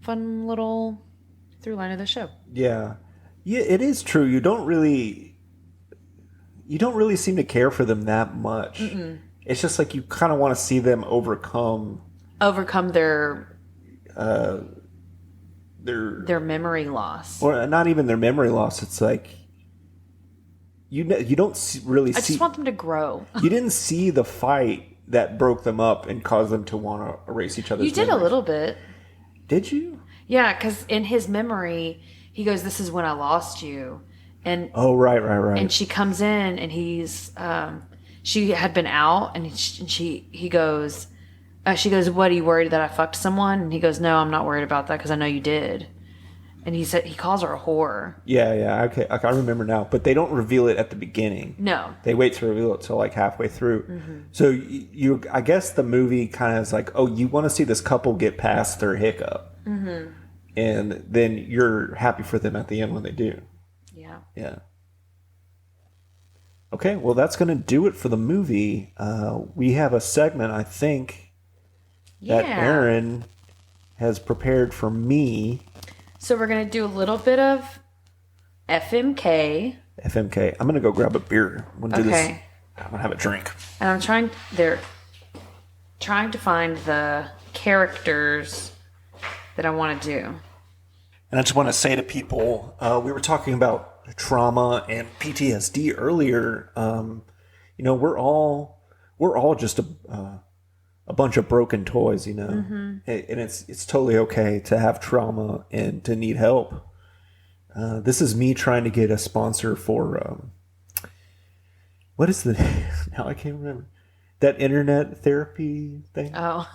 little through line of the show. Yeah, it is true. You don't really seem to care for them that much. It's just like you kind of want to see them overcome their memory loss, or not even their memory loss. It's like you don't really see. I just want them to grow. You didn't see the fight that broke them up and caused them to want to erase each other's You did memories. a little bit. Did you? Yeah, because in his memory, he goes, "This is when I lost you," and right. And she comes in, and she had been out, and he goes, she goes, "What, are you worried that I fucked someone?" And he goes, "No, I'm not worried about that because I know you did." And he calls her a whore. Yeah. Okay, I remember now. But they don't reveal it at the beginning. No. They wait to reveal it till like halfway through. So I guess the movie kind of is like, oh, you want to see this couple get past their hiccup. And then you're happy for them at the end when they do. Yeah. Yeah. Okay, well, that's going to do it for the movie. We have a segment, I think, that Aaron has prepared for me. So we're going to do a little bit of FMK. FMK. I'm going to go grab a beer. I'm going to do this. I'm going to have a drink. And I'm trying to find the characters that I want to do. And I just want to say to people, we were talking about trauma and PTSD earlier. We're all just a bunch of broken toys, and it's totally okay to have trauma and to need help. This is me trying to get a sponsor for what is the now I can't remember that internet therapy thing. Oh,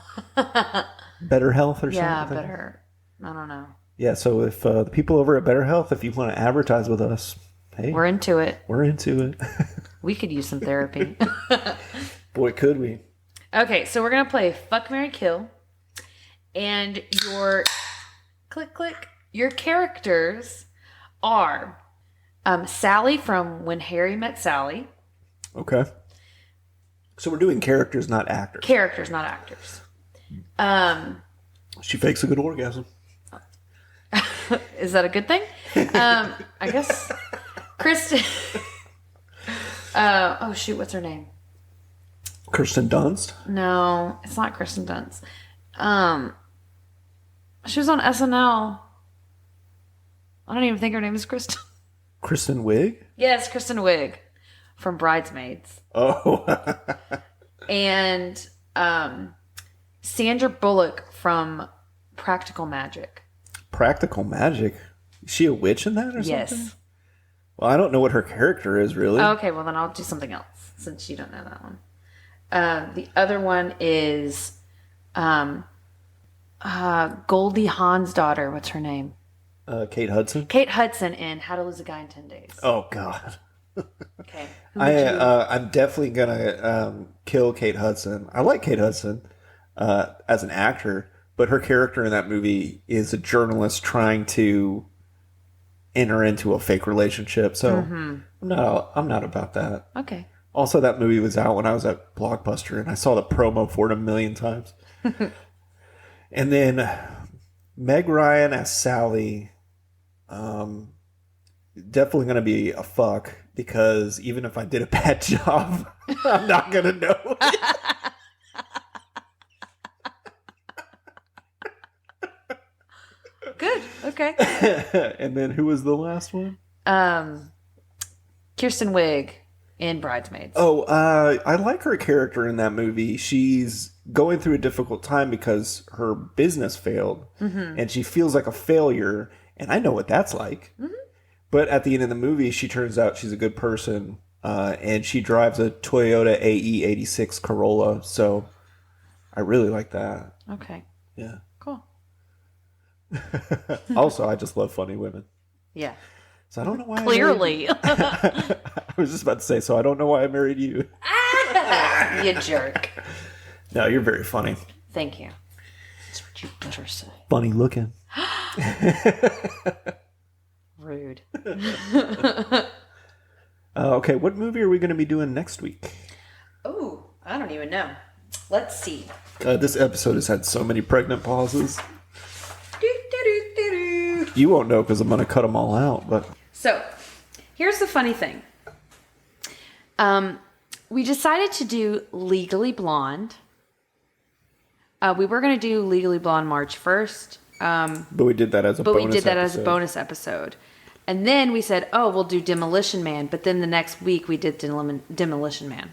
Better Health or something. Yeah, Better. I don't know. Yeah, so if the people over at Better Health, if you want to advertise with us, hey, we're into it. We're into it. We could use some therapy. Boy, could we. Okay, so we're going to play Fuck, Marry, Kill. And your your characters are Sally from When Harry Met Sally. Okay. So we're doing characters, not actors. Characters, not actors. She fakes a good orgasm. Is that a good thing? I guess Kristen. Oh shoot, what's her name? Kirsten Dunst? No, it's not Kristen Dunst. She was on SNL. I don't even think her name is Kristen. Kristen Wiig? Yes, Kristen Wiig from Bridesmaids. Oh. And Sandra Bullock from Practical Magic. Practical Magic? Is she a witch in that or something? Yes. Well, I don't know what her character is, really. Okay, well then I'll do something else since you don't know that one. The other one is Goldie Hawn's daughter. What's her name? Kate Hudson? Kate Hudson in How to Lose a Guy in 10 Days. Oh, God. Okay. I'm definitely going to kill Kate Hudson. I like Kate Hudson as an actor, but her character in that movie is a journalist trying to enter into a fake relationship. So I'm not about that. Okay. Also, that movie was out when I was at Blockbuster, and I saw the promo for it a million times. And then Meg Ryan as Sally, definitely going to be a fuck, because even if I did a bad job, I'm not going to know. Good. Okay. And then who was the last one? Kirsten Wiig in Bridesmaids. Oh, I like her character in that movie. She's going through a difficult time because her business failed, and she feels like a failure, and I know what that's like. But at the end of the movie, she turns out she's a good person, and she drives a Toyota AE86 Corolla, so I really like that. Okay. Yeah. Cool. Also, I just love funny women. Yeah. So I don't know why. Clearly. I was just about to say, so I don't know why I married you. You jerk. No, you're very funny. Thank you. That's what you better say. Funny looking. Rude. Okay, what movie are we going to be doing next week? Oh, I don't even know. Let's see. This episode has had so many pregnant pauses. You won't know because I'm going to cut them all out. But so, here's the funny thing. We decided to do Legally Blonde. We were going to do Legally Blonde March 1st. but we did that as a bonus episode. And then we said, oh, we'll do Demolition Man. But then the next week we did Demolition Man.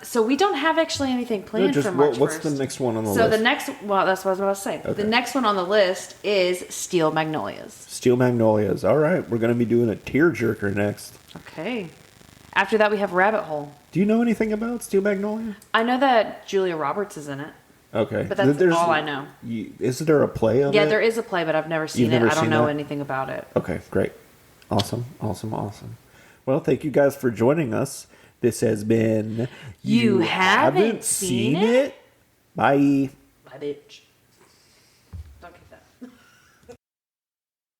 So we don't have actually anything planned for March 1st. What's the next one on the list? So that's what I was about to say. Okay. The next one on the list is Steel Magnolias. Steel Magnolias. All right. We're going to be doing a tearjerker next. Okay. After that, we have Rabbit Hole. Do you know anything about Steel Magnolia? I know that Julia Roberts is in it. Okay. But that's all I know. Is there a play of it? Yeah, there is a play, but I've never seen it. I don't know anything about it. Okay, great. Awesome. Well, thank you guys for joining us. This has been You Haven't Seen It? Bye. Bye, bitch.